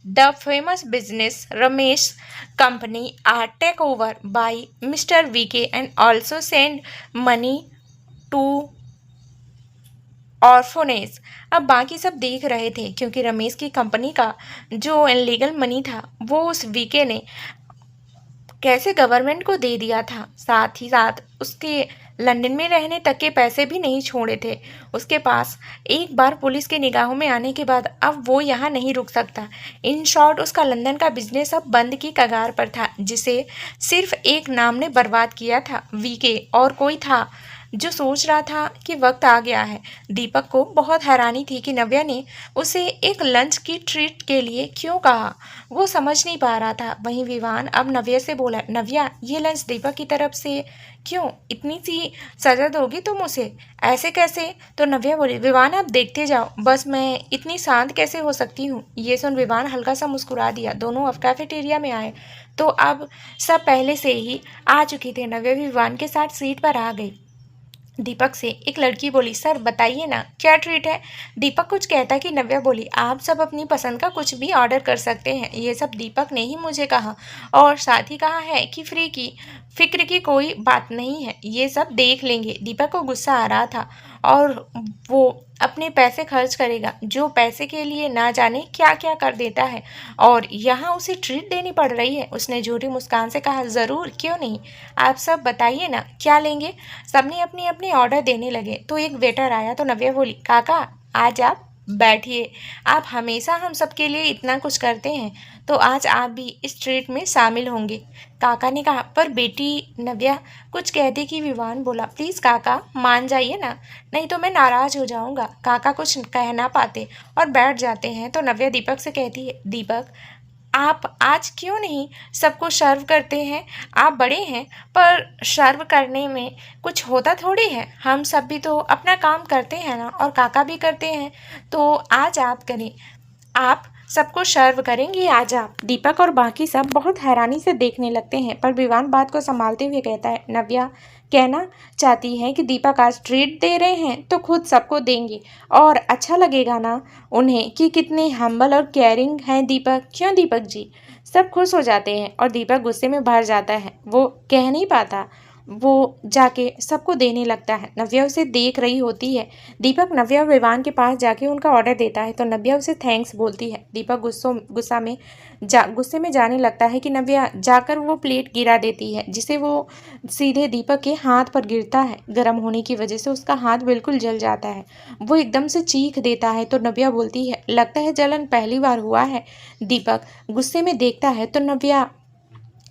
the famous business Ramesh company are take over by mister VK and also send money to orphanage. अब बाकी सब देख रहे थे, क्योंकि रमेश की कंपनी का जो इनलीगल मनी था वो उस वीके ने कैसे गवर्नमेंट को दे दिया था। साथ ही साथ उसके लंदन में रहने तक के पैसे भी नहीं छोड़े थे उसके पास। एक बार पुलिस के निगाहों में आने के बाद अब वो यहाँ नहीं रुक सकता। इन शॉर्ट उसका लंदन का बिजनेस अब बंद की कगार पर था, जिसे सिर्फ एक नाम ने बर्बाद किया था, वीके। और कोई था जो सोच रहा था कि वक्त आ गया है। दीपक को बहुत हैरानी थी कि नव्या ने उसे एक लंच की ट्रीट के लिए क्यों कहा, वो समझ नहीं पा रहा था। वहीं विवान अब नव्या से बोला, नव्या ये लंच दीपक की तरफ से क्यों, इतनी सी सजा दोगी तुम उसे, ऐसे कैसे? तो नव्या बोली, विवान आप देखते जाओ, बस मैं इतनी शांत कैसे हो सकती हूँ। ये सुन विवान हल्का सा मुस्कुरा दिया। दोनों अब कैफेटेरिया में आए तो अब सब पहले से ही आ चुके थे। नव्या भी विवान के साथ सीट पर आ गई। दीपक से एक लड़की बोली, सर बताइए ना क्या ट्रीट है। दीपक कुछ कहता कि नव्या बोली, आप सब अपनी पसंद का कुछ भी ऑर्डर कर सकते हैं। ये सब दीपक ने ही मुझे कहा और साथ ही कहा है कि फ्री की फिक्र की कोई बात नहीं है, ये सब देख लेंगे। दीपक को गुस्सा आ रहा था और वो अपने पैसे खर्च करेगा जो पैसे के लिए ना जाने क्या क्या कर देता है, और यहाँ उसे ट्रीट देनी पड़ रही है। उसने झूठी मुस्कान से कहा, ज़रूर क्यों नहीं, आप सब बताइए ना क्या लेंगे। सबने अपने अपने ऑर्डर देने लगे तो एक वेटर आया तो नव्या बोली, काका आज आप बैठिए। आप हमेशा हम सबके लिए इतना कुछ करते हैं, तो आज आप भी इस ट्रीट में शामिल होंगे। काका ने कहा। पर बेटी नव्या कुछ कहते कि विवान बोला, प्लीज़ काका मान जाइए ना, नहीं तो मैं नाराज़ हो जाऊंगा। काका कुछ कह ना पाते और बैठ जाते हैं, तो नव्या दीपक से कहती है, दीपक आप आज क्यों नहीं सबको सर्व करते हैं? आप बड़े हैं, पर सर्व करने में कुछ होता थोड़ी है। हम सब भी तो अपना काम करते हैं ना, और काका भी करते हैं, तो आज आप करें। आप सबको सर्व करेंगी आज आप। दीपक और बाकी सब बहुत हैरानी से देखने लगते हैं, पर विवान बात को संभालते हुए कहता है, नव्या कहना चाहती है कि दीपक आज ट्रीट दे रहे हैं तो खुद सबको देंगे, और अच्छा लगेगा ना उन्हें कि कितने हम्बल और केयरिंग हैं दीपक। क्यों दीपक जी? सब खुश हो जाते हैं और दीपक गुस्से में भर जाता है। वो कह नहीं पाता, वो जाके सबको देने लगता है। नव्या उसे देख रही होती है। दीपक नव्या और विवान के पास जाके उनका ऑर्डर देता है, तो नव्या उसे थैंक्स बोलती है। दीपक गुस्से में जाने लगता है कि नव्या जाकर वो प्लेट गिरा देती है, जिसे वो सीधे दीपक के हाथ पर गिरता है। गर्म होने की वजह से उसका हाथ बिल्कुल जल जाता है। वो एकदम से चीख देता है, तो नव्या बोलती है, लगता है जलन पहली बार हुआ है। दीपक गुस्से में देखता है, तो नव्या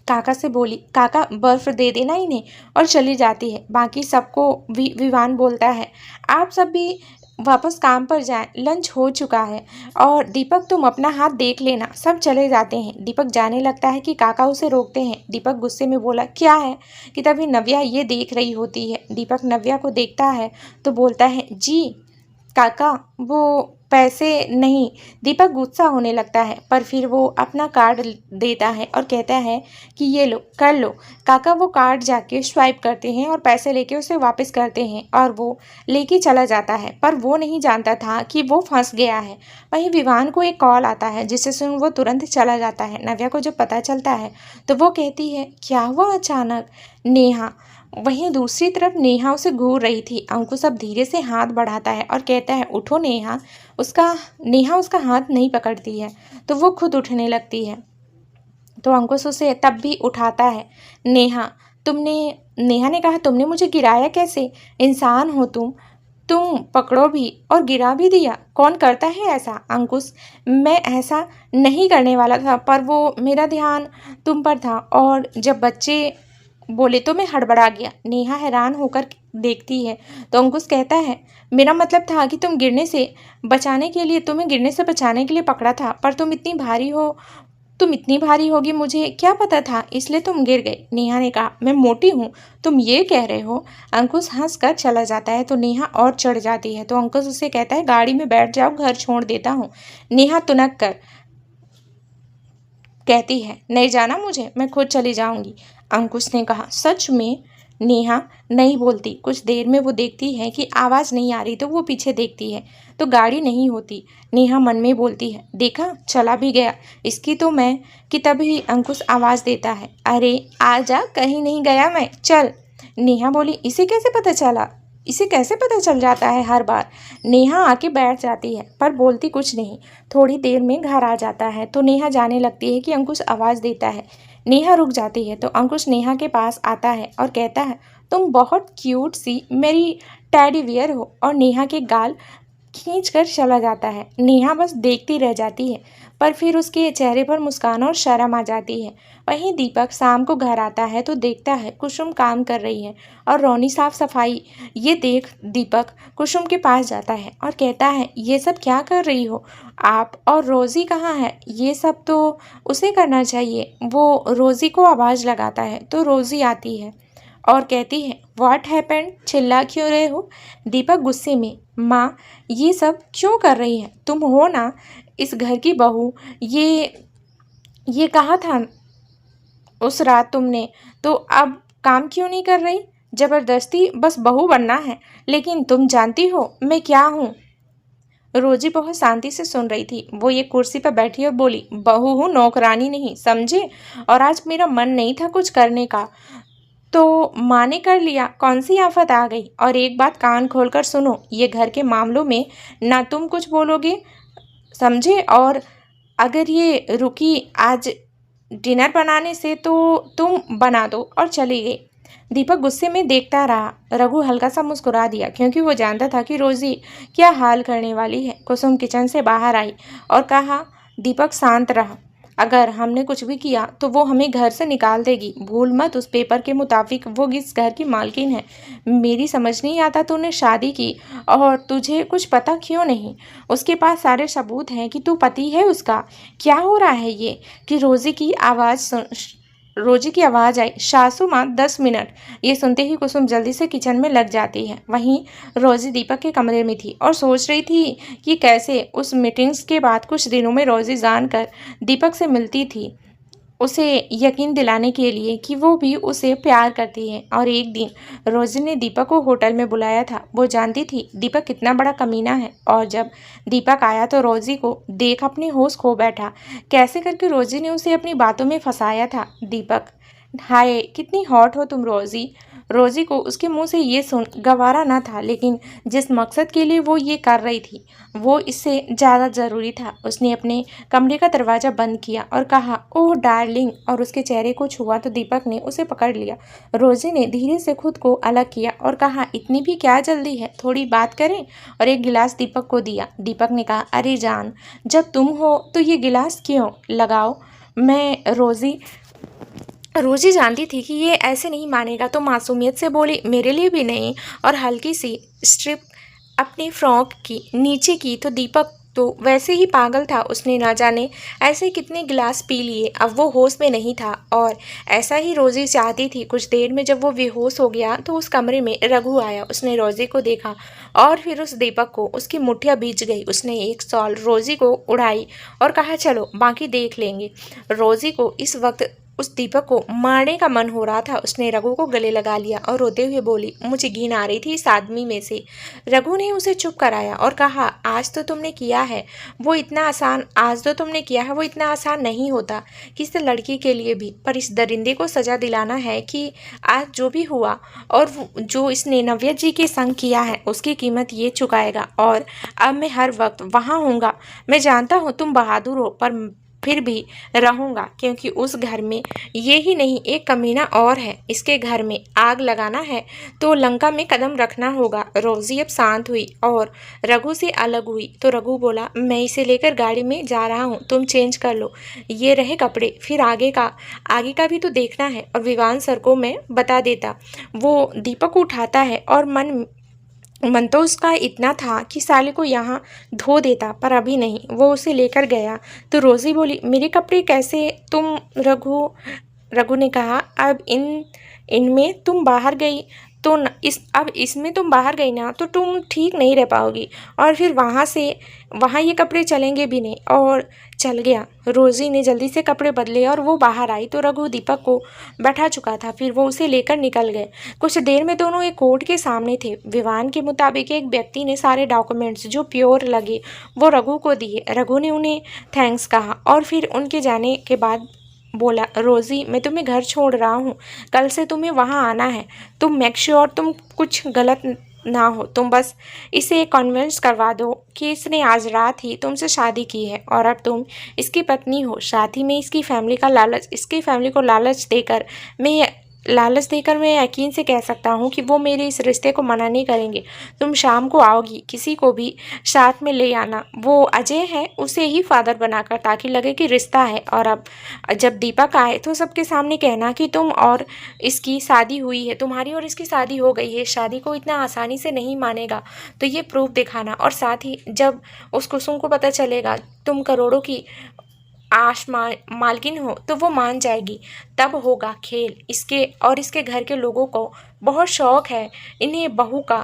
काका से बोली, काका बर्फ दे देना इन्हें, और चली जाती है। बाकी सबको विवान बोलता है, आप सब भी वापस काम पर जाएं, लंच हो चुका है, और दीपक तुम अपना हाथ देख लेना। सब चले जाते हैं। दीपक जाने लगता है कि काका उसे रोकते हैं। दीपक गुस्से में बोला, क्या है? कि तभी नव्या ये देख रही होती है। दीपक नव्या को देखता है तो बोलता है, जी काका वो पैसे नहीं। दीपक गुस्सा होने लगता है, पर फिर वो अपना कार्ड देता है और कहता है कि ये लो, कर लो। काका वो कार्ड जाके स्वाइप करते हैं और पैसे लेके उसे वापस करते हैं, और वो लेके चला जाता है। पर वो नहीं जानता था कि वो फंस गया है। वहीं विवान को एक कॉल आता है, जिससे सुन वो तुरंत चला जाता है। नव्या को जब पता चलता है तो वो कहती है, क्या हुआ अचानक? नेहा। वहीं दूसरी तरफ नेहा उसे घूर रही थी। अंकुश अब धीरे से हाथ बढ़ाता है और कहता है, उठो नेहा। नेहा उसका हाथ नहीं पकड़ती है, तो वो खुद उठने लगती है। तो अंकुश उसे तब भी उठाता है। नेहा ने कहा, तुमने मुझे गिराया कैसे? इंसान हो तुम पकड़ो भी और गिरा भी दिया। कौन करता है ऐसा? अंकुश, मैं ऐसा नहीं करने वाला था, पर वो मेरा ध्यान तुम पर था, और जब बच्चे बोले तो मैं हड़बड़ा गया। नेहा हैरान होकर देखती है, तो अंकुश कहता है, मेरा मतलब था कि तुम्हें गिरने से बचाने के लिए पकड़ा था, पर तुम इतनी भारी होगी मुझे क्या पता था, इसलिए तुम गिर गए। नेहा ने कहा, मैं मोटी हूँ, तुम ये कह रहे हो? अंकुश हंस कर चला जाता है, तो नेहा और चढ़ जाती है। तो अंकुश उससे कहता है, गाड़ी में बैठ जाओ, घर छोड़ देता हूँ। नेहा तुनक कर कहती है, नहीं जाना मुझे, मैं खुद चली जाऊंगी। अंकुश ने कहा, सच में? नेहा नहीं बोलती। कुछ देर में वो देखती है कि आवाज़ नहीं आ रही, तो वो पीछे देखती है तो गाड़ी नहीं होती। नेहा मन में बोलती है, देखा चला भी गया इसकी तो मैं। कि तभी अंकुश आवाज़ देता है, अरे आजा, कहीं नहीं गया मैं, चल। नेहा बोली, इसे कैसे पता चल जाता है हर बार? नेहा आके बैठ जाती है, पर बोलती कुछ नहीं। थोड़ी देर में घर आ जाता है, तो नेहा जाने लगती है कि अंकुश आवाज़ देता है। नेहा रुक जाती है, तो अंकुश नेहा के पास आता है और कहता है, तुम बहुत क्यूट सी मेरी टेडी बियर हो, और नेहा के गाल खींच कर चला जाता है। नेहा बस देखती रह जाती है, पर फिर उसके चेहरे पर मुस्कान और शर्म आ जाती है। वहीं दीपक शाम को घर आता है तो देखता है कुसुम काम कर रही है और रोनी साफ सफाई। ये देख दीपक कुसुम के पास जाता है और कहता है, ये सब क्या कर रही हो आप? और रोज़ी कहाँ है? ये सब तो उसे करना चाहिए। वो रोज़ी को आवाज़ लगाता है, तो रोज़ी आती है और कहती है, व्हाट हैपेंड? चिल्ला क्यों रहे हो? दीपक गुस्से में, माँ ये सब क्यों कर रही है? तुम हो ना इस घर की बहू। ये कहा था उस रात तुमने, तो अब काम क्यों नहीं कर रही? ज़बरदस्ती बस बहू बनना है, लेकिन तुम जानती हो मैं क्या हूँ? रोजी बहुत शांति से सुन रही थी। वो एक कुर्सी पर बैठी और बोली, बहू हूँ, नौकरानी नहीं, समझे? और आज मेरा मन नहीं था कुछ करने का, तो माँ ने कर लिया। कौन सी आफत आ गई? और एक बात कान खोलकर सुनो, ये घर के मामलों में ना तुम कुछ बोलोगे, समझे? और अगर ये रुकी आज डिनर बनाने से, तो तुम बना दो। और चली गई। दीपक गुस्से में देखता रहा। रघु हल्का सा मुस्कुरा दिया क्योंकि वो जानता था कि रोजी क्या हाल करने वाली है। कुसुम किचन से बाहर आई और कहा, दीपक शांत रहा। अगर हमने कुछ भी किया तो वो हमें घर से निकाल देगी। भूल मत, उस पेपर के मुताबिक वो इस घर की मालकिन है। मेरी समझ नहीं आता तूने शादी की और तुझे कुछ पता क्यों नहीं। उसके पास सारे सबूत हैं कि तू पति है उसका। क्या हो रहा है ये कि रोजी की आवाज़ आई, सासू माँ 10 मिनट। ये सुनते ही कुसुम जल्दी से किचन में लग जाती है। वहीं रोजी दीपक के कमरे में थी और सोच रही थी कि कैसे उस मीटिंग्स के बाद कुछ दिनों में रोजी जानकर दीपक से मिलती थी, उसे यकीन दिलाने के लिए कि वो भी उसे प्यार करती है। और एक दिन रोजी ने दीपक को होटल में बुलाया था। वो जानती थी दीपक कितना बड़ा कमीना है, और जब दीपक आया तो रोजी को देख अपने होश खो बैठा। कैसे करके रोजी ने उसे अपनी बातों में फंसाया था। दीपक, हाय कितनी हॉट हो तुम रोजी। रोजी को उसके मुंह से ये सुन गवारा न था, लेकिन जिस मकसद के लिए वो ये कर रही थी वो इससे ज़्यादा ज़रूरी था। उसने अपने कमरे का दरवाज़ा बंद किया और कहा, ओह डार्लिंग, और उसके चेहरे को छुआ तो दीपक ने उसे पकड़ लिया। रोजी ने धीरे से खुद को अलग किया और कहा, इतनी भी क्या जल्दी है, थोड़ी बात करें, और एक गिलास दीपक को दिया। दीपक ने कहा, अरे जान, जब तुम हो तो ये गिलास क्यों लगाओ। मैं रोजी जानती थी कि ये ऐसे नहीं मानेगा, तो मासूमियत से बोली, मेरे लिए भी नहीं, और हल्की सी स्ट्रिप अपनी फ्रॉक की नीचे की। तो दीपक तो वैसे ही पागल था, उसने ना जाने ऐसे कितने गिलास पी लिए। अब वो होश में नहीं था और ऐसा ही रोजी चाहती थी। कुछ देर में जब वो बेहोश हो गया तो उस कमरे में रघु आया। उसने रोजी को देखा और फिर उस दीपक को। उसकी मुठ्ठियाँ भीज गई। उसने एक शॉल रोजी को उड़ाई और कहा, चलो बाकी देख लेंगे। रोजी को इस वक्त उस दीपक को मारने का मन हो रहा था। उसने रघु को गले लगा लिया और रोते हुए बोली, मुझे घिन आ रही थी इस आदमी में से। रघु ने उसे चुप कराया और कहा, आज तो तुमने किया है वो इतना आसान नहीं होता किसी लड़की के लिए भी, पर इस दरिंदे को सजा दिलाना है कि आज जो भी हुआ और जो इसने नव्या जी के संग किया है उसकी कीमत ये चुकाएगा। और अब मैं हर वक्त वहाँ हूँगा। मैं जानता हूँ तुम बहादुर हो, पर फिर भी रहूंगा, क्योंकि उस घर में ये ही नहीं एक कमीना और है। इसके घर में आग लगाना है तो लंका में कदम रखना होगा। रोजी अब शांत हुई और रघु से अलग हुई तो रघु बोला, मैं इसे लेकर गाड़ी में जा रहा हूँ, तुम चेंज कर लो, ये रहे कपड़े, फिर आगे का भी तो देखना है। और विवान सर को मैं बता देता। वो दीपक को उठाता है और मन तो उसका इतना था कि साले को यहाँ धो देता, पर अभी नहीं। वो उसे लेकर गया तो रोजी बोली, मेरे कपड़े कैसे तुम। रघु ने कहा, अब इनमें तुम बाहर गई तो अब इसमें तुम बाहर गई ना तो तुम ठीक नहीं रह पाओगी, और फिर वहाँ ये कपड़े चलेंगे भी नहीं। और चल गया। रोजी ने जल्दी से कपड़े बदले और वो बाहर आई तो रघु दीपक को बैठा चुका था। फिर वो उसे लेकर निकल गए। कुछ देर में दोनों एक कोर्ट के सामने थे। विवान के मुताबिक एक व्यक्ति ने सारे डॉक्यूमेंट्स जो प्योर लगे वो रघु को दिए। रघु ने उन्हें थैंक्स कहा और फिर उनके जाने के बाद बोला, रोजी, मैं तुम्हें घर छोड़ रहा हूँ, कल से तुम्हें वहाँ आना है। तुम मेक श्योर तुम कुछ गलत ना हो। तुम बस इसे कन्विंस करवा दो कि इसने आज रात ही तुमसे शादी की है और अब तुम इसकी पत्नी हो। साथ ही में इसकी फैमिली को लालच देकर मैं यकीन से कह सकता हूँ कि वो मेरे इस रिश्ते को मना नहीं करेंगे। तुम शाम को आओगी, किसी को भी साथ में ले आना। वो अजय है, उसे ही फादर बनाकर, ताकि लगे कि रिश्ता है। और अब जब दीपक आए तो सबके सामने कहना कि तुम्हारी और इसकी शादी हो गई है। शादी को इतना आसानी से नहीं मानेगा, तो ये प्रूफ दिखाना। और साथ ही जब उस कुसुम को पता चलेगा तुम करोड़ों की मालकिन हो तो वो मान जाएगी। तब होगा खेल। इसके घर के लोगों को बहुत शौक है इन्हें बहू का।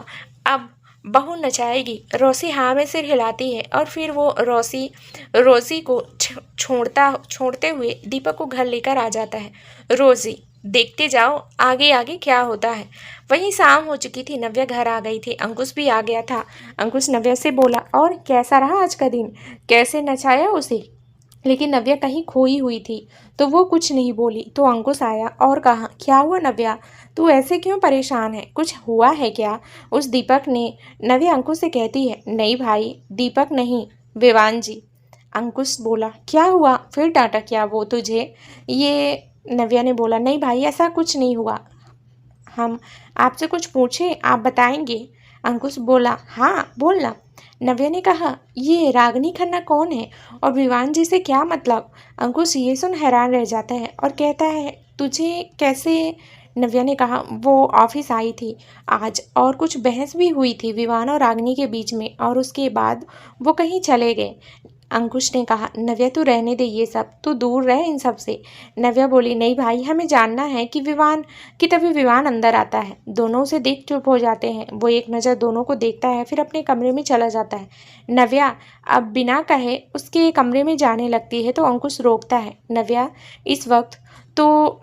अब बहू नचाएगी। रोसी हाँ में सिर हिलाती है और फिर वो रोजी को छोड़ते हुए दीपक को घर लेकर आ जाता है। रोजी, देखते जाओ आगे आगे क्या होता है। वहीं शाम हो चुकी थी। नव्या घर आ गई थी। अंकुश भी आ गया था। अंकुश नव्या से बोला, और कैसा रहा आज का दिन, कैसे नचाया उसे। लेकिन नव्या कहीं खोई हुई थी तो वो कुछ नहीं बोली। तो अंकुश आया और कहा, क्या हुआ नव्या, तू ऐसे क्यों परेशान है, कुछ हुआ है क्या। उस दीपक ने। नव्या अंकुश से कहती है, नहीं भाई, दीपक नहीं, विवान जी। अंकुश बोला, क्या हुआ, फिर डांटा क्या वो तुझे। ये नव्या ने बोला, नहीं भाई ऐसा कुछ नहीं हुआ। हम आपसे कुछ पूछें, आप बताएंगे? अंकुश बोला, हाँ बोलना। नव्या ने कहा, ये रागिनी खन्ना कौन है और विवान जी से क्या मतलब? अंकुश ये सुन हैरान रह जाता है और कहता है, तुझे कैसे? नव्या ने कहा, वो ऑफिस आई थी आज और कुछ बहस भी हुई थी विवान और रागिनी के बीच में, और उसके बाद वो कहीं चले गए। अंकुश ने कहा, नव्या तू रहने दे ये सब, तू दूर रह इन सब से। नव्या बोली, नहीं भाई, हमें जानना है कि तभी विवान अंदर आता है। दोनों उसे देख चुप हो जाते हैं। वो एक नज़र दोनों को देखता है, फिर अपने कमरे में चला जाता है। नव्या अब बिना कहे उसके कमरे में जाने लगती है तो अंकुश रोकता है। नव्या इस वक्त तो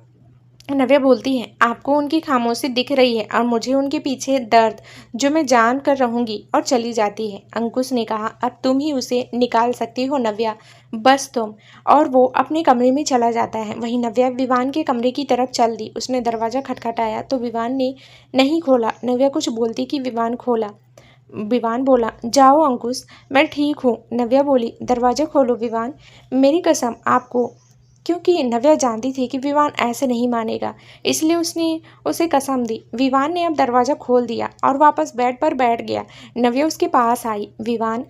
नव्या बोलती है, आपको उनकी खामोशी दिख रही है और मुझे उनके पीछे दर्द, जो मैं जान कर रहूंगी, और चली जाती है। अंकुश ने कहा, अब तुम ही उसे निकाल सकती हो नव्या, बस तुम। और वो अपने कमरे में चला जाता है। वहीं नव्या विवान के कमरे की तरफ चल दी। उसने दरवाज़ा खटखटाया तो विवान ने नहीं खोला। नव्या कुछ बोलती कि विवान खोला। विवान बोला, जाओ अंकुश, मैं ठीक हूँ। नव्या बोली, दरवाज़ा खोलो विवान, मेरी कसम आपको। क्योंकि नव्या जानती थी कि विवान ऐसे नहीं मानेगा, इसलिए उसने उसे कसम दी। विवान ने अब दरवाज़ा खोल दिया और वापस बेड पर बैठ गया। नव्या उसके पास आई। विवान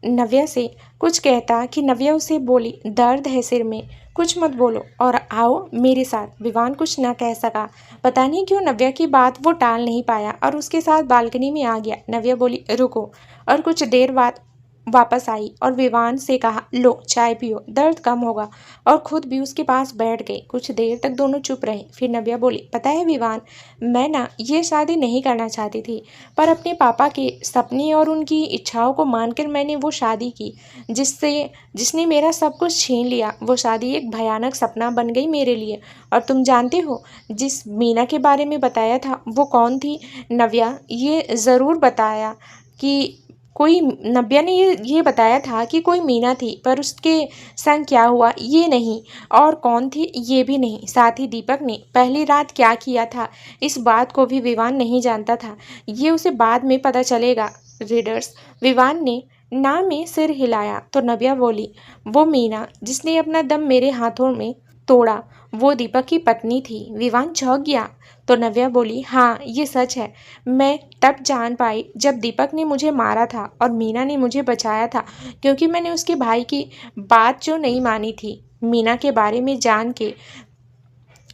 नव्या से कुछ कहता कि नव्या उसे बोली, दर्द है सिर में, कुछ मत बोलो और आओ मेरे साथ। विवान कुछ न कह सका। पता नहीं क्यों नव्या की बात वो टाल नहीं पाया और उसके साथ बालकनी में आ गया। नव्या बोली, रुको, और कुछ देर बाद वापस आई और विवान से कहा, लो चाय पियो, दर्द कम होगा, और खुद भी उसके पास बैठ गई। कुछ देर तक दोनों चुप रहे। फिर नव्या बोली, पता है विवान, मैं ना ये शादी नहीं करना चाहती थी, पर अपने पापा के सपने और उनकी इच्छाओं को मानकर मैंने वो शादी की जिसने मेरा सब कुछ छीन लिया। वो शादी एक भयानक सपना बन गई मेरे लिए। और तुम जानते हो जिस मीना के बारे में बताया था वो कौन थी? नव्या ये ज़रूर बताया कि कोई नव्या ने ये बताया था कि कोई मीना थी, पर उसके संग क्या हुआ ये नहीं, और कौन थी ये भी नहीं। साथ ही दीपक ने पहली रात क्या किया था इस बात को भी विवान नहीं जानता था। ये उसे बाद में पता चलेगा। रीडर्स, विवान ने ना में सिर हिलाया तो नव्या बोली, वो मीना जिसने अपना दम मेरे हाथों में तोड़ा, वो दीपक की पत्नी थी। विवान चौंक गया तो नव्या बोली, हाँ ये सच है। मैं तब जान पाई जब दीपक ने मुझे मारा था और मीना ने मुझे बचाया था, क्योंकि मैंने उसके भाई की बात जो नहीं मानी थी। मीना के बारे में जान के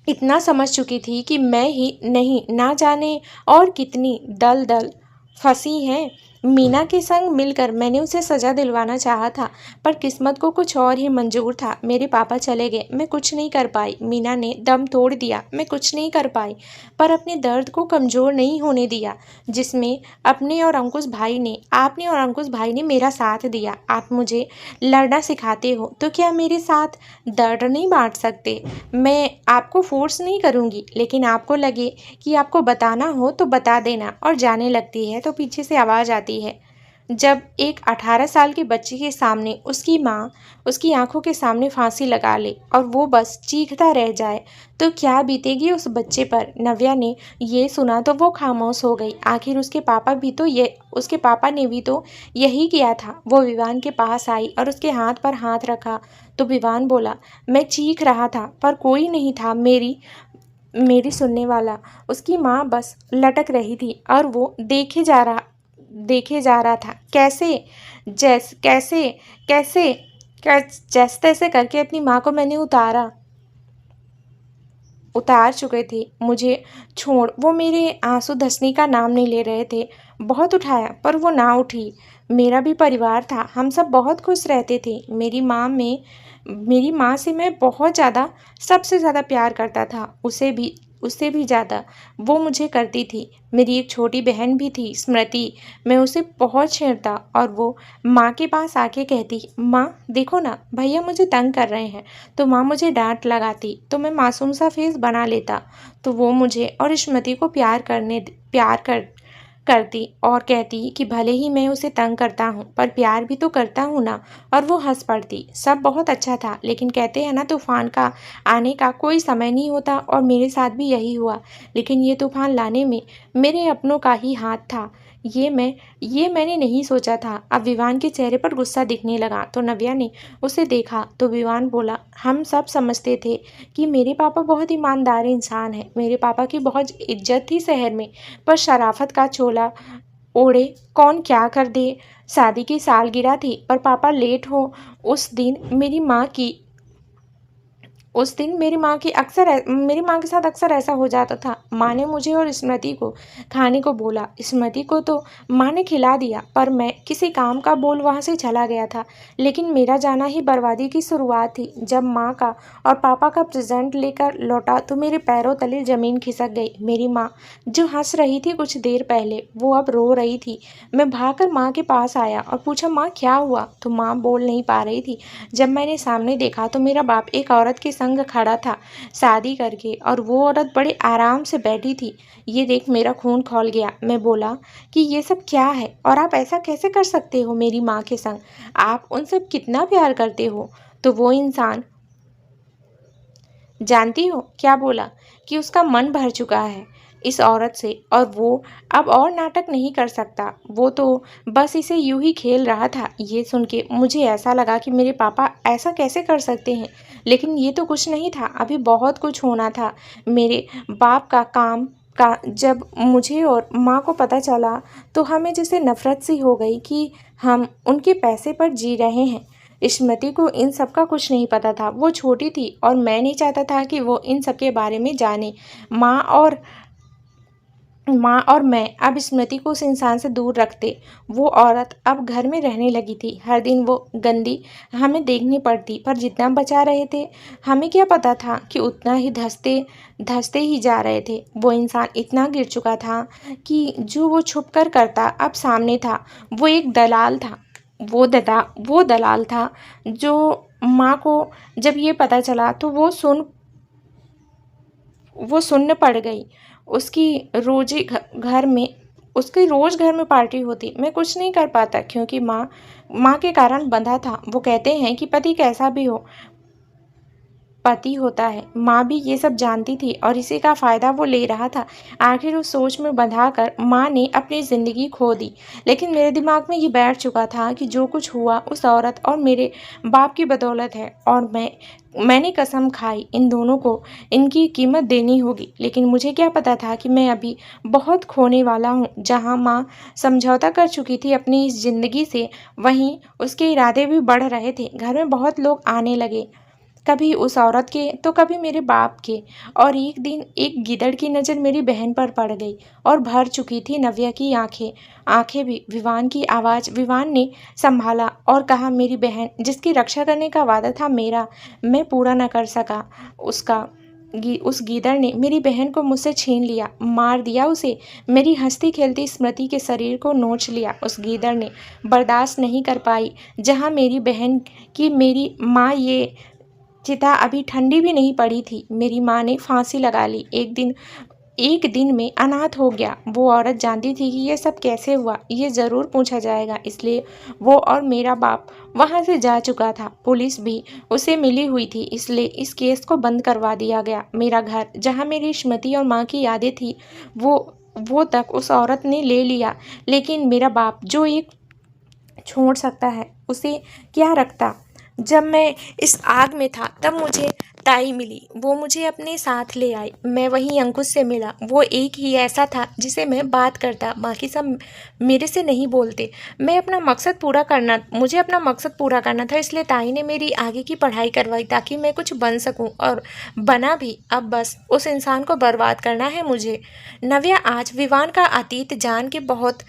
इतना समझ चुकी थी कि मैं ही नहीं, ना जाने और कितनी दल दल फंसी हैं। मीना के संग मिलकर मैंने उसे सजा दिलवाना चाहा था, पर किस्मत को कुछ और ही मंजूर था। मेरे पापा चले गए, मैं कुछ नहीं कर पाई। मीना ने दम तोड़ दिया, मैं कुछ नहीं कर पाई, पर अपने दर्द को कमज़ोर नहीं होने दिया, जिसमें आपने और अंकुश भाई ने मेरा साथ दिया। आप मुझे लड़ना सिखाते हो तो क्या मेरे साथ दर्द नहीं बांट सकते? मैं आपको फोर्स नहीं करूँगी, लेकिन आपको लगे कि आपको बताना हो तो बता देना। और जाने लगती है तो पीछे से आवाज़ आती है। जब एक 18 साल के बच्चे के सामने उसकी माँ उसकी आंखों के सामने फांसी लगा ले और वो बस चीखता रह जाए तो क्या बीतेगी उस बच्चे पर। नव्या ने ये सुना तो वो खामोश हो गई। आखिर उसके पापा ने भी तो यही किया था। वो विवान के पास आई और उसके हाथ पर हाथ रखा तो विवान बोला, मैं चीख रहा था पर कोई नहीं था मेरी सुनने वाला। उसकी माँ बस लटक रही थी और वो देखे जा रहा था। कैसे जैसे तैसे करके अपनी माँ को मैंने उतार चुके थे। मुझे छोड़, वो मेरे आंसू धसने का नाम नहीं ले रहे थे। बहुत उठाया पर वो ना उठी। मेरा भी परिवार था, हम सब बहुत खुश रहते थे। मेरी माँ से मैं बहुत ज़्यादा, सबसे ज़्यादा प्यार करता था। उससे भी ज़्यादा वो मुझे करती थी। मेरी एक छोटी बहन भी थी, स्मृति, मैं उसे बहुत छेड़ता और वो माँ के पास आके कहती, माँ देखो ना भैया मुझे तंग कर रहे हैं, तो माँ मुझे डांट लगाती तो मैं मासूम सा फेस बना लेता, तो वो मुझे और स्मृति को करती और कहती कि भले ही मैं उसे तंग करता हूँ पर प्यार भी तो करता हूँ ना। और वो हंस पड़ती। सब बहुत अच्छा था, लेकिन कहते हैं ना, तूफान का आने का कोई समय नहीं होता, और मेरे साथ भी यही हुआ। लेकिन ये तूफान लाने में मेरे अपनों का ही हाथ था। ये मैंने नहीं सोचा था। अब विवान के चेहरे पर गुस्सा दिखने लगा तो नव्या ने उसे देखा तो विवान बोला, हम सब समझते थे कि मेरे पापा बहुत ईमानदार इंसान है। मेरे पापा की बहुत इज्जत थी शहर में, पर शराफत का चोला ओढ़े कौन क्या कर दे। शादी की सालगिरह थी पर पापा लेट हो। उस दिन मेरी माँ की उस दिन मेरी माँ के साथ अक्सर ऐसा हो जाता था। माँ ने मुझे और स्मृति को खाने को बोला। स्मृति को तो माँ ने खिला दिया, पर मैं किसी काम का बोल वहाँ से चला गया था। लेकिन मेरा जाना ही बर्बादी की शुरुआत थी। जब माँ का और पापा का प्रेजेंट लेकर लौटा तो मेरे पैरों तले ज़मीन खिसक गई। मेरी माँ जो हंस रही थी कुछ देर पहले, वो अब रो रही थी। मैं भागकर माँ के पास आया और पूछा, माँ क्या हुआ? तो माँ बोल नहीं पा रही थी। जब मैंने सामने देखा तो मेरा बाप एक औरत के संग खड़ा था शादी करके, और वो औरत बड़े आराम से बैठी थी। ये देख मेरा खून खौल गया। मैं बोला कि ये सब क्या है और आप ऐसा कैसे कर सकते हो मेरी माँ के संग? आप उनसे कितना प्यार करते हो? तो वो इंसान, जानती हो क्या बोला? कि उसका मन भर चुका है इस औरत से, और वो अब और नाटक नहीं कर सकता। वो तो बस इसे यूं ही खेल रहा था। ये सुन के मुझे ऐसा लगा कि मेरे पापा ऐसा कैसे कर सकते हैं। लेकिन ये तो कुछ नहीं था, अभी बहुत कुछ होना था। मेरे बाप का काम का जब मुझे और माँ को पता चला तो हमें जैसे नफरत सी हो गई कि हम उनके पैसे पर जी रहे हैं। स्मृति को इन सब का कुछ नहीं पता था। वो छोटी थी और मैं नहीं चाहता था कि वो इन सब के बारे में जाने। माँ और मैं अब स्मृति को उस इंसान से दूर रखते। वो औरत अब घर में रहने लगी थी। हर दिन वो गंदी हमें देखनी पड़ती, पर जितना बचा रहे थे हमें क्या पता था कि उतना ही धंसते धंसते ही जा रहे थे। वो इंसान इतना गिर चुका था कि जो वो छुप कर करता अब सामने था। वो एक दलाल था। वो दलाल था जो माँ को जब ये पता चला तो वो सुन्न पड़ गई। उसकी रोज़ी घर में उसकी रोज़ घर में पार्टी होती। मैं कुछ नहीं कर पाता क्योंकि माँ के कारण बंधा था। वो कहते हैं कि पति कैसा भी हो, पति होता है। माँ भी ये सब जानती थी और इसी का फ़ायदा वो ले रहा था। आखिर उस सोच में बंधा कर माँ ने अपनी ज़िंदगी खो दी। लेकिन मेरे दिमाग में ये बैठ चुका था कि जो कुछ हुआ उस औरत और मेरे बाप की बदौलत है, और मैंने कसम खाई इन दोनों को इनकी कीमत देनी होगी। लेकिन मुझे क्या पता था कि मैं अभी बहुत खोने वाला हूँ। जहाँ माँ समझौता कर चुकी थी अपनी इस ज़िंदगी से, वहीं उसके इरादे भी बढ़ रहे थे। घर में बहुत लोग आने लगे, कभी उस औरत के तो कभी मेरे बाप के। और एक दिन एक गीदड़ की नज़र मेरी बहन पर पड़ गई और भर चुकी थी नव्या की आंखें। आंखें भी विवान की आवाज़। विवान ने संभाला और कहा, मेरी बहन जिसकी रक्षा करने का वादा था मेरा, मैं पूरा न कर सका। उस गीदड़ ने मेरी बहन को मुझसे छीन लिया, मार दिया उसे। मेरी हंसती खेलती स्मृति के शरीर को नोच लिया। उस गीदड़ ने बर्दाश्त नहीं कर पाई। जहाँ मेरी बहन की मेरी माँ, ये चिता अभी ठंडी भी नहीं पड़ी थी, मेरी माँ ने फांसी लगा ली। एक दिन में अनाथ हो गया। वो औरत जानती थी कि ये सब कैसे हुआ, ये ज़रूर पूछा जाएगा, इसलिए वो और मेरा बाप वहाँ से जा चुका था। पुलिस भी उसे मिली हुई थी, इसलिए इस केस को बंद करवा दिया गया। मेरा घर, जहाँ मेरी स्मृति और माँ की यादें थी, वो तक उस औरत ने ले लिया। लेकिन मेरा बाप जो एक छोड़ सकता है, उसे क्या रखता। जब मैं इस आग में था तब मुझे ताई मिली। वो मुझे अपने साथ ले आई। मैं वहीं अंकुश से मिला। वो एक ही ऐसा था जिसे मैं बात करता, बाकी सब मेरे से नहीं बोलते। मुझे अपना मकसद पूरा करना था, इसलिए ताई ने मेरी आगे की पढ़ाई करवाई ताकि मैं कुछ बन सकूं, और बना भी। अब बस उस इंसान को बर्बाद करना है मुझे। नव्या आज विवान का अतीत जान के बहुत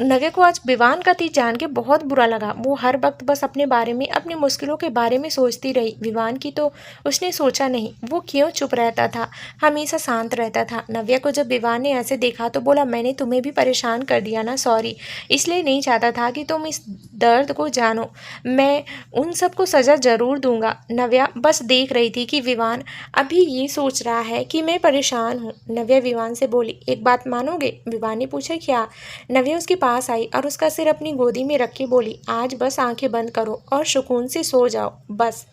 नव्या को आज विवान का अतीत जान के बहुत बुरा लगा। वो हर वक्त बस अपने बारे में, अपनी मुश्किलों के बारे में सोचती रही। विवान की तो उस उसने सोचा नहीं वो क्यों चुप रहता था, हमेशा शांत रहता था। नव्या को जब विवान ने ऐसे देखा तो बोला, मैंने तुम्हें भी परेशान कर दिया ना, सॉरी। इसलिए नहीं चाहता था कि तुम इस दर्द को जानो। मैं उन सबको सज़ा ज़रूर दूंगा। नव्या बस देख रही थी कि विवान अभी ये सोच रहा है कि मैं परेशान हूँ। नव्या विवान से बोली, एक बात मानोगे? विवान ने पूछा, क्या? नव्या उसके पास आई और उसका सिर अपनी गोदी में रख के बोली, आज बस आंखें बंद करो और सुकून से सो जाओ, बस।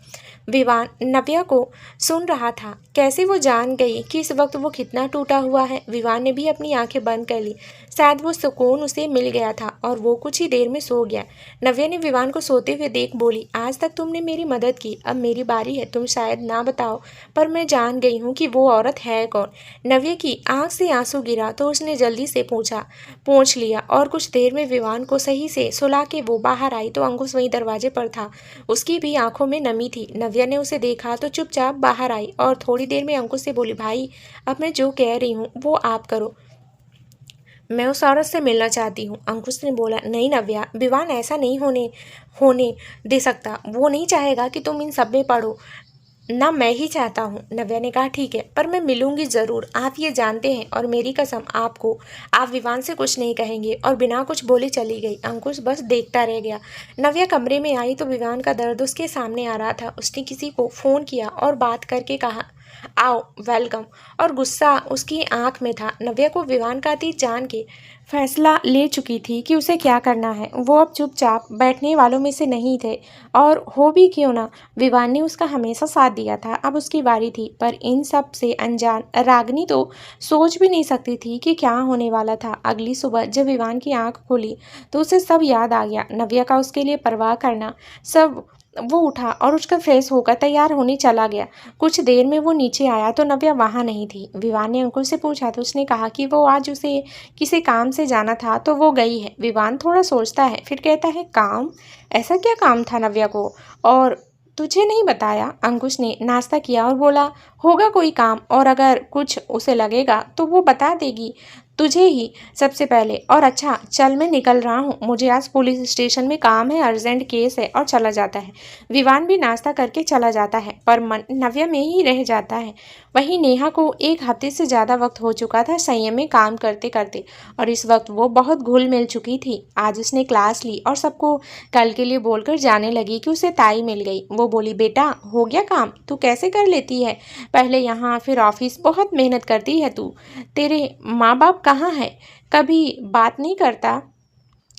विवान नव्या को सुन रहा था। कैसे वो जान गई कि इस वक्त वो कितना टूटा हुआ है। विवान ने भी अपनी आंखें बंद कर ली। शायद वो सुकून उसे मिल गया था और वो कुछ ही देर में सो गया। नव्या ने विवान को सोते हुए देख बोली, आज तक तुमने मेरी मदद की, अब मेरी बारी है। तुम शायद ना बताओ पर मैं जान गई हूँ कि वो औरत है कौन। नव्या की आंख से आंसू गिरा तो उसने जल्दी से पूछ लिया और कुछ देर में विवान को सही से सुला के वो बाहर आई तो अंकुश वहीं दरवाजे पर था। उसकी भी आंखों में नमी थी। नव्या ने उसे देखा तो चुपचाप बाहर आई और थोड़ी देर में अंकुश से बोली, भाई अब मैं जो कह रही हूँ वो आप करो, मैं उस औरत से मिलना चाहती हूँ। अंकुश ने बोला, नहीं नव्या, विवान ऐसा नहीं होने दे सकता। वो नहीं चाहेगा कि तुम इन सब में पढ़ो, ना मैं ही चाहता हूँ। नव्या ने कहा, ठीक है, पर मैं मिलूंगी ज़रूर, आप ये जानते हैं, और मेरी कसम आपको, आप विवान से कुछ नहीं कहेंगे। और बिना कुछ बोले चली गई। अंकुश बस देखता रह गया। नव्या कमरे में आई तो विवान का दर्द उसके सामने आ रहा था। उसने किसी को फ़ोन किया और बात करके कहा, आओ, वेलकम, और गुस्सा उसकी आंख में था। नव्या को विवान का अतीत जान के फैसला ले चुकी थी कि उसे क्या करना है। वो अब चुपचाप बैठने वालों में से नहीं थे, और हो भी क्यों ना, विवान ने उसका हमेशा साथ दिया था, अब उसकी बारी थी। पर इन सब से अनजान रागनी तो सोच भी नहीं सकती थी कि क्या होने वाला था। अगली सुबह जब विवान की आंख खुली तो उसे सब याद आ गया, नव्या का उसके लिए परवाह करना सब। वो उठा और उसका फ्रेश होकर तैयार होने चला गया। कुछ देर में वो नीचे आया तो नव्या वहाँ नहीं थी। विवान ने अंकुश से पूछा तो उसने कहा कि वो आज उसे किसी काम से जाना था तो वो गई है। विवान थोड़ा सोचता है, फिर कहता है, काम? ऐसा क्या काम था नव्या को, और तुझे नहीं बताया? अंकुश ने नाश्ता किया और बोला, होगा कोई काम, और अगर कुछ उसे लगेगा तो वो बता देगी तुझे ही सबसे पहले। और अच्छा चल, मैं निकल रहा हूँ, मुझे आज पुलिस स्टेशन में काम है, अर्जेंट केस है, और चला जाता है। विवान भी नाश्ता करके चला जाता है पर मन नव्या में ही रह जाता है। वहीं नेहा को एक हफ्ते से ज़्यादा वक्त हो चुका था संयम में काम करते करते, और इस वक्त वो बहुत घुल मिल चुकी थी। आज उसने क्लास ली और सबको कल के लिए बोलकर जाने लगी कि उसे ताई मिल गई। वो बोली, बेटा हो गया काम, तू कैसे कर लेती है, पहले यहाँ फिर ऑफिस, बहुत मेहनत करती है तू। तेरे माँ बाप कहाँ है? कभी बात नहीं करता,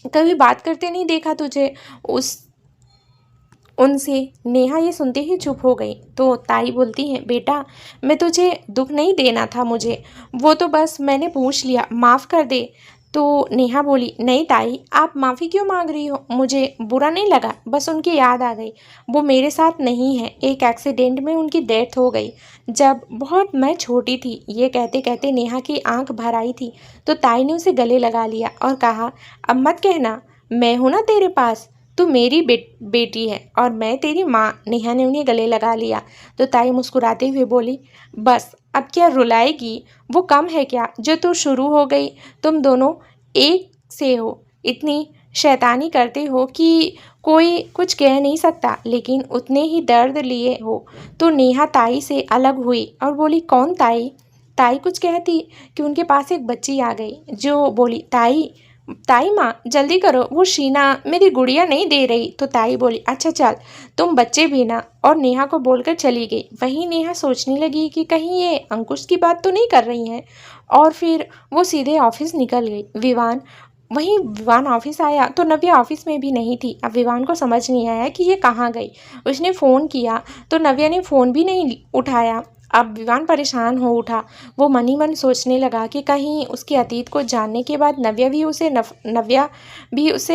कभी बात करते नहीं देखा तुझे उस उनसे। नेहा ये सुनते ही चुप हो गई तो ताई बोलती है, बेटा मैं तुझे दुख नहीं देना था, मुझे वो तो बस मैंने पूछ लिया, माफ़ कर दे। तो नेहा बोली, नहीं ताई, आप माफ़ी क्यों मांग रही हो, मुझे बुरा नहीं लगा, बस उनकी याद आ गई। वो मेरे साथ नहीं है, एक एक्सीडेंट में उनकी डेथ हो गई जब बहुत मैं छोटी थी। ये कहते कहते नेहा की आंख भर आई थी तो ताई ने उसे गले लगा लिया और कहा, अब मत कहना, मैं हूँ ना तेरे पास, तू मेरी बेटी है और मैं तेरी माँ। नेहा ने उन्हें गले लगा लिया तो ताई मुस्कुराते हुए बोली, बस अब क्या रुलाएगी, वो कम है क्या जो तू शुरू हो गई, तुम दोनों एक से हो, इतनी शैतानी करते हो कि कोई कुछ कह नहीं सकता, लेकिन उतने ही दर्द लिए हो। तो नेहा ताई से अलग हुई और बोली, कौन ताई? ताई कुछ कहती कि उनके पास एक बच्ची आ गई जो बोली, ताई ताई माँ जल्दी करो, वो शीना मेरी गुड़िया नहीं दे रही। तो ताई बोली, अच्छा चल, तुम बच्चे भी ना, और नेहा को बोलकर चली गई। वहीं नेहा सोचने लगी कि कहीं ये अंकुश की बात तो नहीं कर रही हैं, और फिर वो सीधे ऑफिस निकल गई। विवान ऑफिस आया तो नव्या ऑफिस में भी नहीं थी। अब विवान को समझ नहीं आया कि ये कहाँ गई। उसने फ़ोन किया तो नव्या ने फ़ोन भी नहीं उठाया। अब विवान परेशान हो उठा। वो मन ही मन सोचने लगा कि कहीं उसके अतीत को जानने के बाद नव्या भी उससे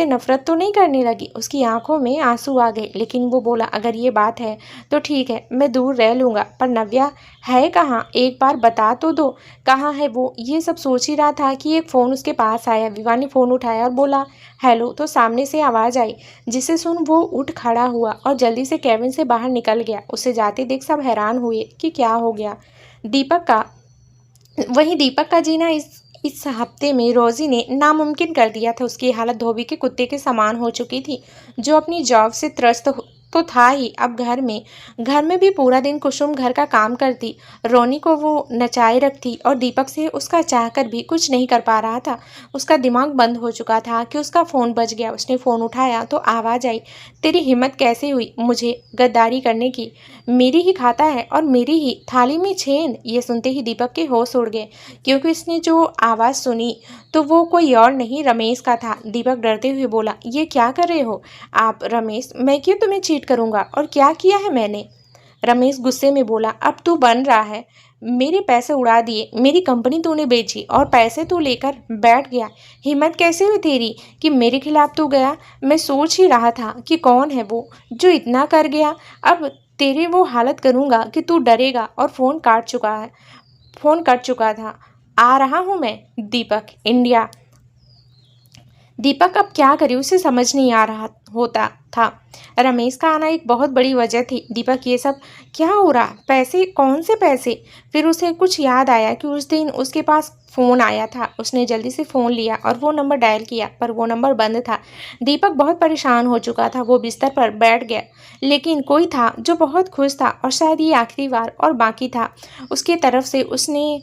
नफरत तो नहीं करने लगी। उसकी आंखों में आंसू आ गए, लेकिन वो बोला, अगर ये बात है तो ठीक है, मैं दूर रह लूँगा, पर नव्या है कहाँ, एक बार बता तो दो, कहाँ है वो। ये सब सोच ही रहा था कि एक फ़ोन उसके पास आया। विवान ने फ़ोन उठाया और बोला, हेलो। तो सामने से आवाज़ आई, जिसे सुन वो उठ खड़ा हुआ और जल्दी से कैबिन से बाहर निकल गया। उसे जाते देख सब हैरान हुए कि क्या हो गया। दीपक का जीना इस हफ्ते में रोजी ने नामुमकिन कर दिया था। उसकी हालत धोबी के कुत्ते के समान हो चुकी थी, जो अपनी जॉब से तो था ही। अब घर में भी पूरा दिन कुसुम घर का काम करती, रोनी को वो नचाए रखती और दीपक से उसका चाहकर भी कुछ नहीं कर पा रहा था। उसका दिमाग बंद हो चुका था कि उसका फ़ोन बज गया। उसने फ़ोन उठाया तो आवाज़ आई, तेरी हिम्मत कैसे हुई मुझे गद्दारी करने की? मेरी ही खाता है और मेरी ही थाली में छेद। ये सुनते ही दीपक के होश उड़ गए, क्योंकि उसने जो आवाज़ सुनी तो वो कोई और नहीं रमेश का था। दीपक डरते हुए बोला, ये क्या कर रहे हो आप रमेश? मैं क्यों तुम्हें चीट करूंगा, और क्या किया है मैंने? रमेश गुस्से में बोला, अब तू बन रहा है, मेरे पैसे उड़ा दिए, मेरी कंपनी तूने बेची और पैसे तू लेकर बैठ गया। हिम्मत कैसे हुई तेरी कि मेरे खिलाफ तू गया? मैं सोच ही रहा था कि कौन है वो जो इतना कर गया। अब तेरी वो हालत करूंगा कि तू डरेगा। और फोन कट चुका था। आ रहा हूं मैं। दीपक इंडिया। दीपक अब क्या करे, उसे समझ नहीं आ रहा होता था। रमेश का आना एक बहुत बड़ी वजह थी। दीपक, ये सब क्या हो रहा? पैसे? कौन से पैसे? फिर उसे कुछ याद आया कि उस दिन उसके पास फ़ोन आया था। उसने जल्दी से फ़ोन लिया और वो नंबर डायल किया, पर वो नंबर बंद था। दीपक बहुत परेशान हो चुका था। वो बिस्तर पर बैठ गया, लेकिन कोई था जो बहुत खुश था और शायद ये आखिरी बार और बाकी था। उसकी तरफ से उसने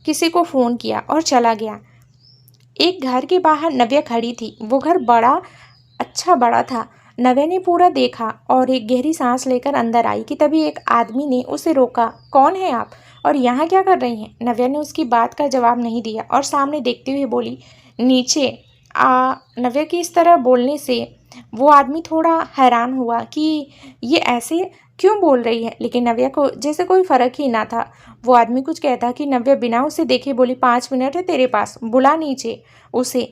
किसी को फ़ोन किया और चला गया। एक घर के बाहर नव्या खड़ी थी। वो घर बड़ा था। नव्या ने पूरा देखा और एक गहरी सांस लेकर अंदर आई कि तभी एक आदमी ने उसे रोका। कौन है आप और यहाँ क्या कर रही हैं? नव्या ने उसकी बात का जवाब नहीं दिया और सामने देखते हुए बोली, नीचे आ। नव्या की इस तरह बोलने से वो आदमी थोड़ा हैरान हुआ कि ये ऐसे क्यों बोल रही है, लेकिन नव्या को जैसे कोई फर्क ही ना था। वो आदमी कुछ कहता कि नव्या बिना उसे देखे बोली, 5 मिनट है तेरे पास, बुला नीचे उसे,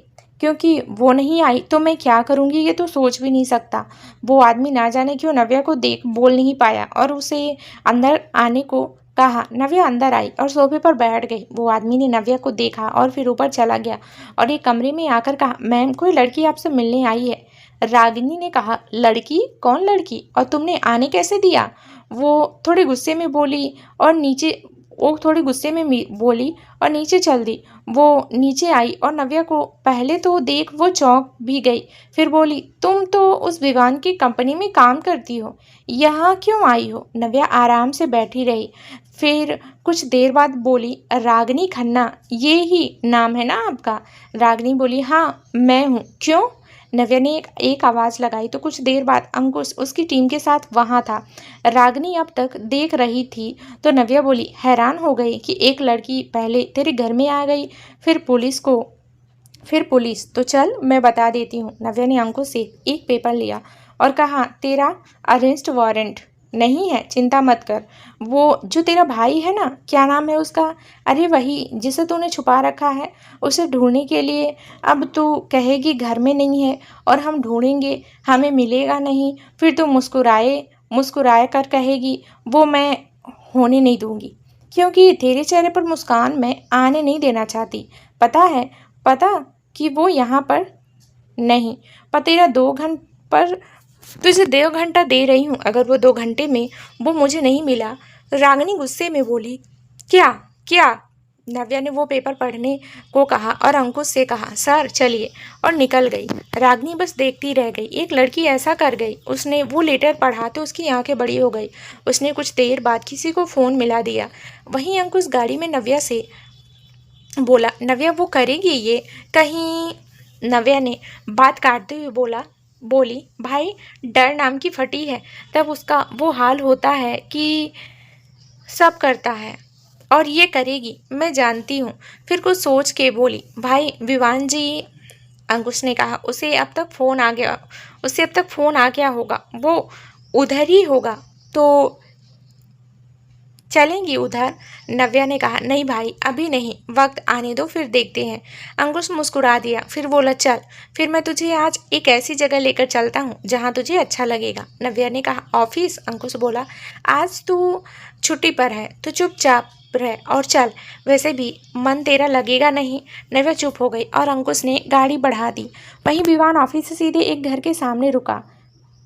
क्योंकि वो नहीं आई तो मैं क्या करूँगी ये तो सोच भी नहीं सकता। वो आदमी ना जाने क्यों नव्या को देख बोल नहीं पाया और उसे अंदर आने को कहा। नव्या अंदर आई और सोफे पर बैठ गई। वो आदमी ने नव्या को देखा और फिर ऊपर चला गया और एक कमरे में आकर कहा, मैम कोई लड़की आपसे मिलने आई है। रागिनी ने कहा, लड़की? कौन लड़की, और तुमने आने कैसे दिया? वो थोड़े गुस्से में बोली और नीचे वो थोड़ी गुस्से में बोली और नीचे चल दी। वो नीचे आई और नव्या को पहले तो देख वो चौंक भी गई। फिर बोली, तुम तो उस विवान की कंपनी में काम करती हो, यहाँ क्यों आई हो? नव्या आराम से बैठी रही। फिर कुछ देर बाद बोली, रागिनी खन्ना, ये ही नाम है ना आपका? रागिनी बोली, हाँ मैं हूँ। क्यों? नव्या ने एक आवाज़ लगाई तो कुछ देर बाद अंकुश उसकी टीम के साथ वहाँ था। रागिनी अब तक देख रही थी तो नव्या बोली, हैरान हो गई कि एक लड़की पहले तेरे घर में आ गई, फिर पुलिस। तो चल मैं बता देती हूँ। नव्या ने अंकुश से एक पेपर लिया और कहा, तेरा अरेस्ट वारंट नहीं है, चिंता मत कर। वो जो तेरा भाई है ना, क्या नाम है उसका? अरे वही जिसे तूने छुपा रखा है, उसे ढूंढने के लिए अब तू कहेगी घर में नहीं है और हम ढूंढेंगे, हमें मिलेगा नहीं। फिर तू मुस्कुराए कर कहेगी, वो मैं होने नहीं दूंगी, क्योंकि तेरे चेहरे पर मुस्कान मैं आने नहीं देना चाहती। पता कि वो यहाँ पर नहीं। पर तेरा 2 घंटे पर तुझे 2 घंटा दे रही हूँ, अगर वो 2 घंटे में वो मुझे नहीं मिला। रागिनी गुस्से में बोली, क्या क्या? नव्या ने वो पेपर पढ़ने को कहा और अंकुश से कहा, सर चलिए, और निकल गई। रागिनी बस देखती रह गई। एक लड़की ऐसा कर गई। उसने वो लेटर पढ़ा तो उसकी आंखें बड़ी हो गई। उसने कुछ देर बाद किसी को फ़ोन मिला दिया। वहीं अंकुश गाड़ी में नव्या से बोला, नव्या वो करेगी ये कहीं? नव्या ने बात काटते हुए बोली, भाई डर नाम की फटी है, तब उसका वो हाल होता है कि सब करता है, और ये करेगी मैं जानती हूँ। फिर कुछ सोच के बोली, भाई विवान जी। अंकुश ने कहा, उसे अब तक फ़ोन आ गया होगा, वो उधर ही होगा, तो चलेंगी उधर? नव्या ने कहा, नहीं भाई अभी नहीं, वक्त आने दो फिर देखते हैं। अंकुश मुस्कुरा दिया, फिर बोला, चल फिर मैं तुझे आज एक ऐसी जगह लेकर चलता हूँ जहाँ तुझे अच्छा लगेगा। नव्या ने कहा, ऑफिस? अंकुश बोला, आज तू छुट्टी पर है तो चुपचाप रह और चल, वैसे भी मन तेरा लगेगा नहीं। नव्या चुप हो गई और अंकुश ने गाड़ी बढ़ा दी। वहीं विवान ऑफिस से सीधे एक घर के सामने रुका।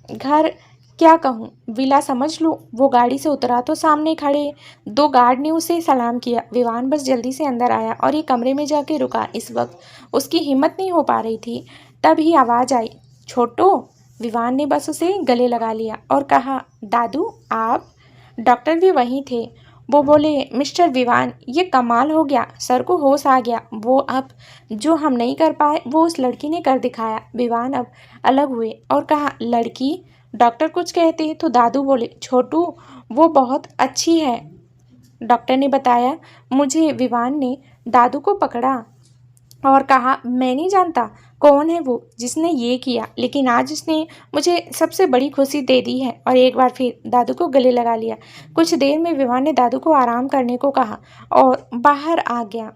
घर क्या कहूँ, विला समझ लो। वो गाड़ी से उतरा तो सामने खड़े 2 गार्ड ने उसे सलाम किया। विवान बस जल्दी से अंदर आया और एक कमरे में जाके रुका। इस वक्त उसकी हिम्मत नहीं हो पा रही थी। तब ही आवाज़ आई, छोटू। विवान ने बस उसे गले लगा लिया और कहा, दादू आप? डॉक्टर भी वहीं थे। वो बोले, मिस्टर विवान, ये कमाल हो गया, सर को होश आ गया। वो अब जो हम नहीं कर पाए वो उस लड़की ने कर दिखाया। विवान अब अलग हुए और कहा, लड़की? डॉक्टर कुछ कहते तो दादू बोले, छोटू वो बहुत अच्छी है। डॉक्टर ने बताया। मुझे विवान ने दादू को पकड़ा और कहा, मैं नहीं जानता कौन है वो जिसने ये किया, लेकिन आज उसने मुझे सबसे बड़ी खुशी दे दी है। और एक बार फिर दादू को गले लगा लिया। कुछ देर में विवान ने दादू को आराम करने को कहा और बाहर आ गया।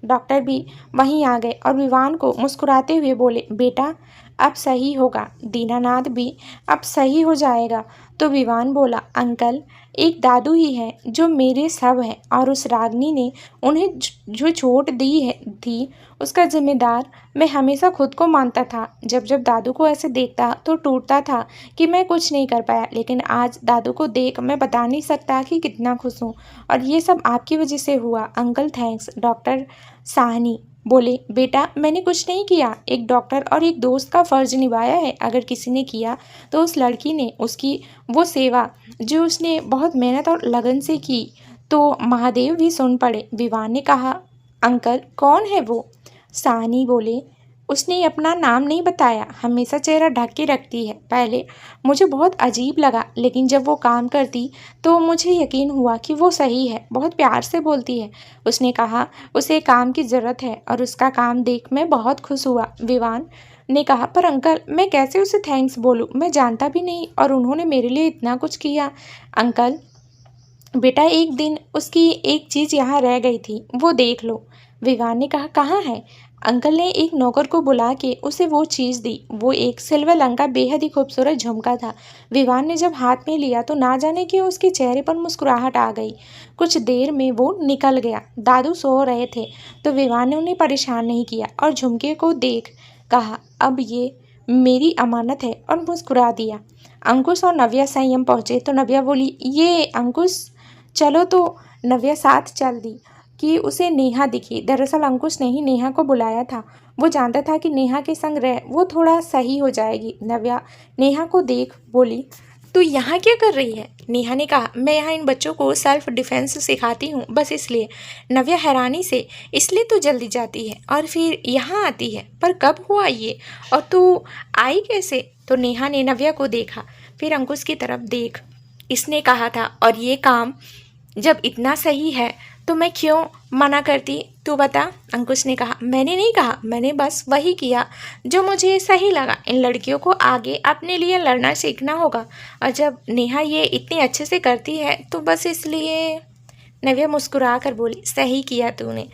डॉक्टर भी वहीं आ गए और विवान को मुस्कुराते हुए बोले, बेटा अब सही होगा, दीनानाथ भी अब सही हो जाएगा। तो विवान बोला, अंकल एक दादू ही है जो मेरे सब है, और उस रागनी ने उन्हें जो चोट दी है थी उसका जिम्मेदार मैं हमेशा खुद को मानता था। जब जब दादू को ऐसे देखता तो टूटता था कि मैं कुछ नहीं कर पाया, लेकिन आज दादू को देख मैं बता नहीं सकता कि कितना खुश हूँ, और ये सब आपकी वजह से हुआ अंकल, थैंक्स। डॉक्टर साहनी बोले, बेटा मैंने कुछ नहीं किया, एक डॉक्टर और एक दोस्त का फर्ज निभाया है। अगर किसी ने किया तो उस लड़की ने, उसकी वो सेवा जो उसने बहुत मेहनत और लगन से की। तो महादेव भी सुन पड़े। विवान ने कहा, अंकल कौन है वो? साहनी बोले, उसने अपना नाम नहीं बताया, हमेशा चेहरा ढक के रखती है। पहले मुझे बहुत अजीब लगा, लेकिन जब वो काम करती तो मुझे यकीन हुआ कि वो सही है। बहुत प्यार से बोलती है। उसने कहा उसे काम की ज़रूरत है और उसका काम देख मैं बहुत खुश हुआ। विवान ने कहा, पर अंकल मैं कैसे उसे थैंक्स बोलूँ, मैं जानता भी नहीं और उन्होंने मेरे लिए इतना कुछ किया। अंकल बेटा एक दिन उसकी एक चीज़ यहाँ रह गई थी, वो देख लो। विवान ने कहा, कहाँ है? अंकल ने एक नौकर को बुला के उसे वो चीज़ दी। वो एक सिल्वर रंग का बेहद ही खूबसूरत झुमका था। विवान ने जब हाथ में लिया तो ना जाने क्यों उसके चेहरे पर मुस्कुराहट आ गई। कुछ देर में वो निकल गया। दादू सो रहे थे तो विवान ने उन्हें परेशान नहीं किया और झुमके को देख कहा, अब ये मेरी अमानत है, और मुस्कुरा दिया। अंकुश और नव्या संयम पहुँचे तो नव्या बोली, ये अंकुश चलो। तो नव्या साथ चल दी कि उसे नेहा दिखी। दरअसल अंकुश ने ही नेहा को बुलाया था। वो जानता था कि नेहा के संग रह वो थोड़ा सही हो जाएगी। नव्या नेहा को देख बोली, तू यहाँ क्या कर रही है? नेहा ने कहा, मैं यहाँ इन बच्चों को सेल्फ डिफेंस सिखाती हूँ, बस इसलिए। नव्या हैरानी से, इसलिए तू जल्दी जाती है और फिर यहाँ आती है, पर कब हुआ ये, और तू आई कैसे? तो नेहा ने नव्या को देखा, फिर अंकुश की तरफ देख, इसने कहा था, और ये काम जब इतना सही है तो मैं क्यों मना करती, तू बता। अंकुश ने कहा, मैंने नहीं कहा, मैंने बस वही किया जो मुझे सही लगा। इन लड़कियों को आगे अपने लिए लड़ना सीखना होगा, और जब नेहा ये इतने अच्छे से करती है तो बस इसलिए। नव्या मुस्कुरा कर बोली, सही किया तूने,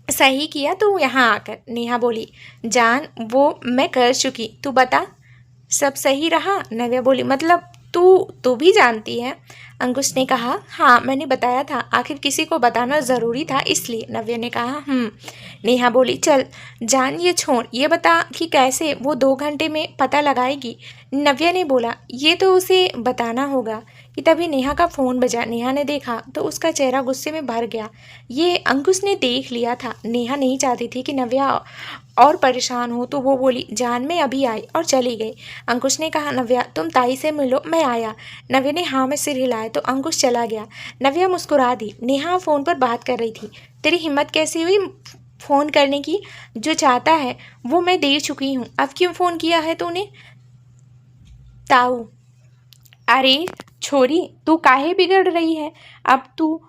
सही किया तू यहाँ आकर। नेहा बोली, जान वो मैं कर चुकी, तू बता सब सही रहा? नव्या बोली, मतलब तू भी जानती है? अंकुश ने कहा, हाँ मैंने बताया था, आखिर किसी को बताना ज़रूरी था इसलिए। नव्या ने कहा, नेहा बोली, चल जान ये छोड़, ये बता कि कैसे वो 2 घंटे में पता लगाएगी। नव्या ने बोला, ये तो उसे बताना होगा। कि तभी नेहा का फ़ोन बजा। नेहा ने देखा तो उसका चेहरा गुस्से में भर गया। ये अंकुश ने देख लिया था। नेहा नहीं चाहती थी कि नव्या और परेशान हो, तो वो बोली, जान मैं अभी आई, और चली गई। अंकुश ने कहा, नव्या तुम ताई से मिलो, मैं आया। नव्या ने हाँ में सिर हिलाया तो अंकुश चला गया। नव्या मुस्कुरा दी। नेहा फ़ोन पर बात कर रही थी। तेरी हिम्मत कैसी हुई फ़ोन करने की? जो चाहता है वो मैं दे चुकी हूँ, अब क्यों फ़ोन किया है तूने? ताऊ, अरे छोरी तू काहे बिगड़ रही है? अब तू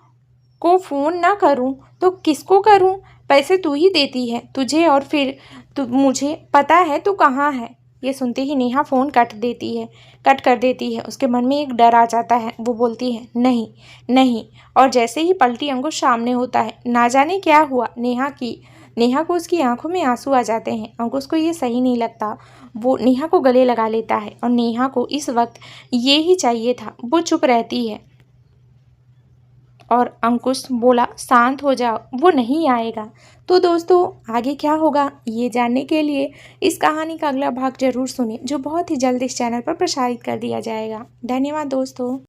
को फ़ोन ना करूं तो किसको करूं? पैसे तू ही देती है तुझे, और फिर तू मुझे पता है तू कहाँ है। ये सुनते ही नेहा फ़ोन कट कर देती है। उसके मन में एक डर आ जाता है। वो बोलती है, नहीं नहीं, और जैसे ही पलटी अंकुश सामने होता है। ना जाने क्या हुआ नेहा को उसकी आंखों में आंसू आ जाते हैं। अंकुश को ये सही नहीं लगता। वो नेहा को गले लगा लेता है, और नेहा को इस वक्त ये ही चाहिए था। वो चुप रहती है और अंकुश बोला, शांत हो जाओ, वो नहीं आएगा। तो दोस्तों आगे क्या होगा ये जानने के लिए इस कहानी का अगला भाग जरूर सुने, जो बहुत ही जल्द इस चैनल पर प्रसारित कर दिया जाएगा। धन्यवाद दोस्तों।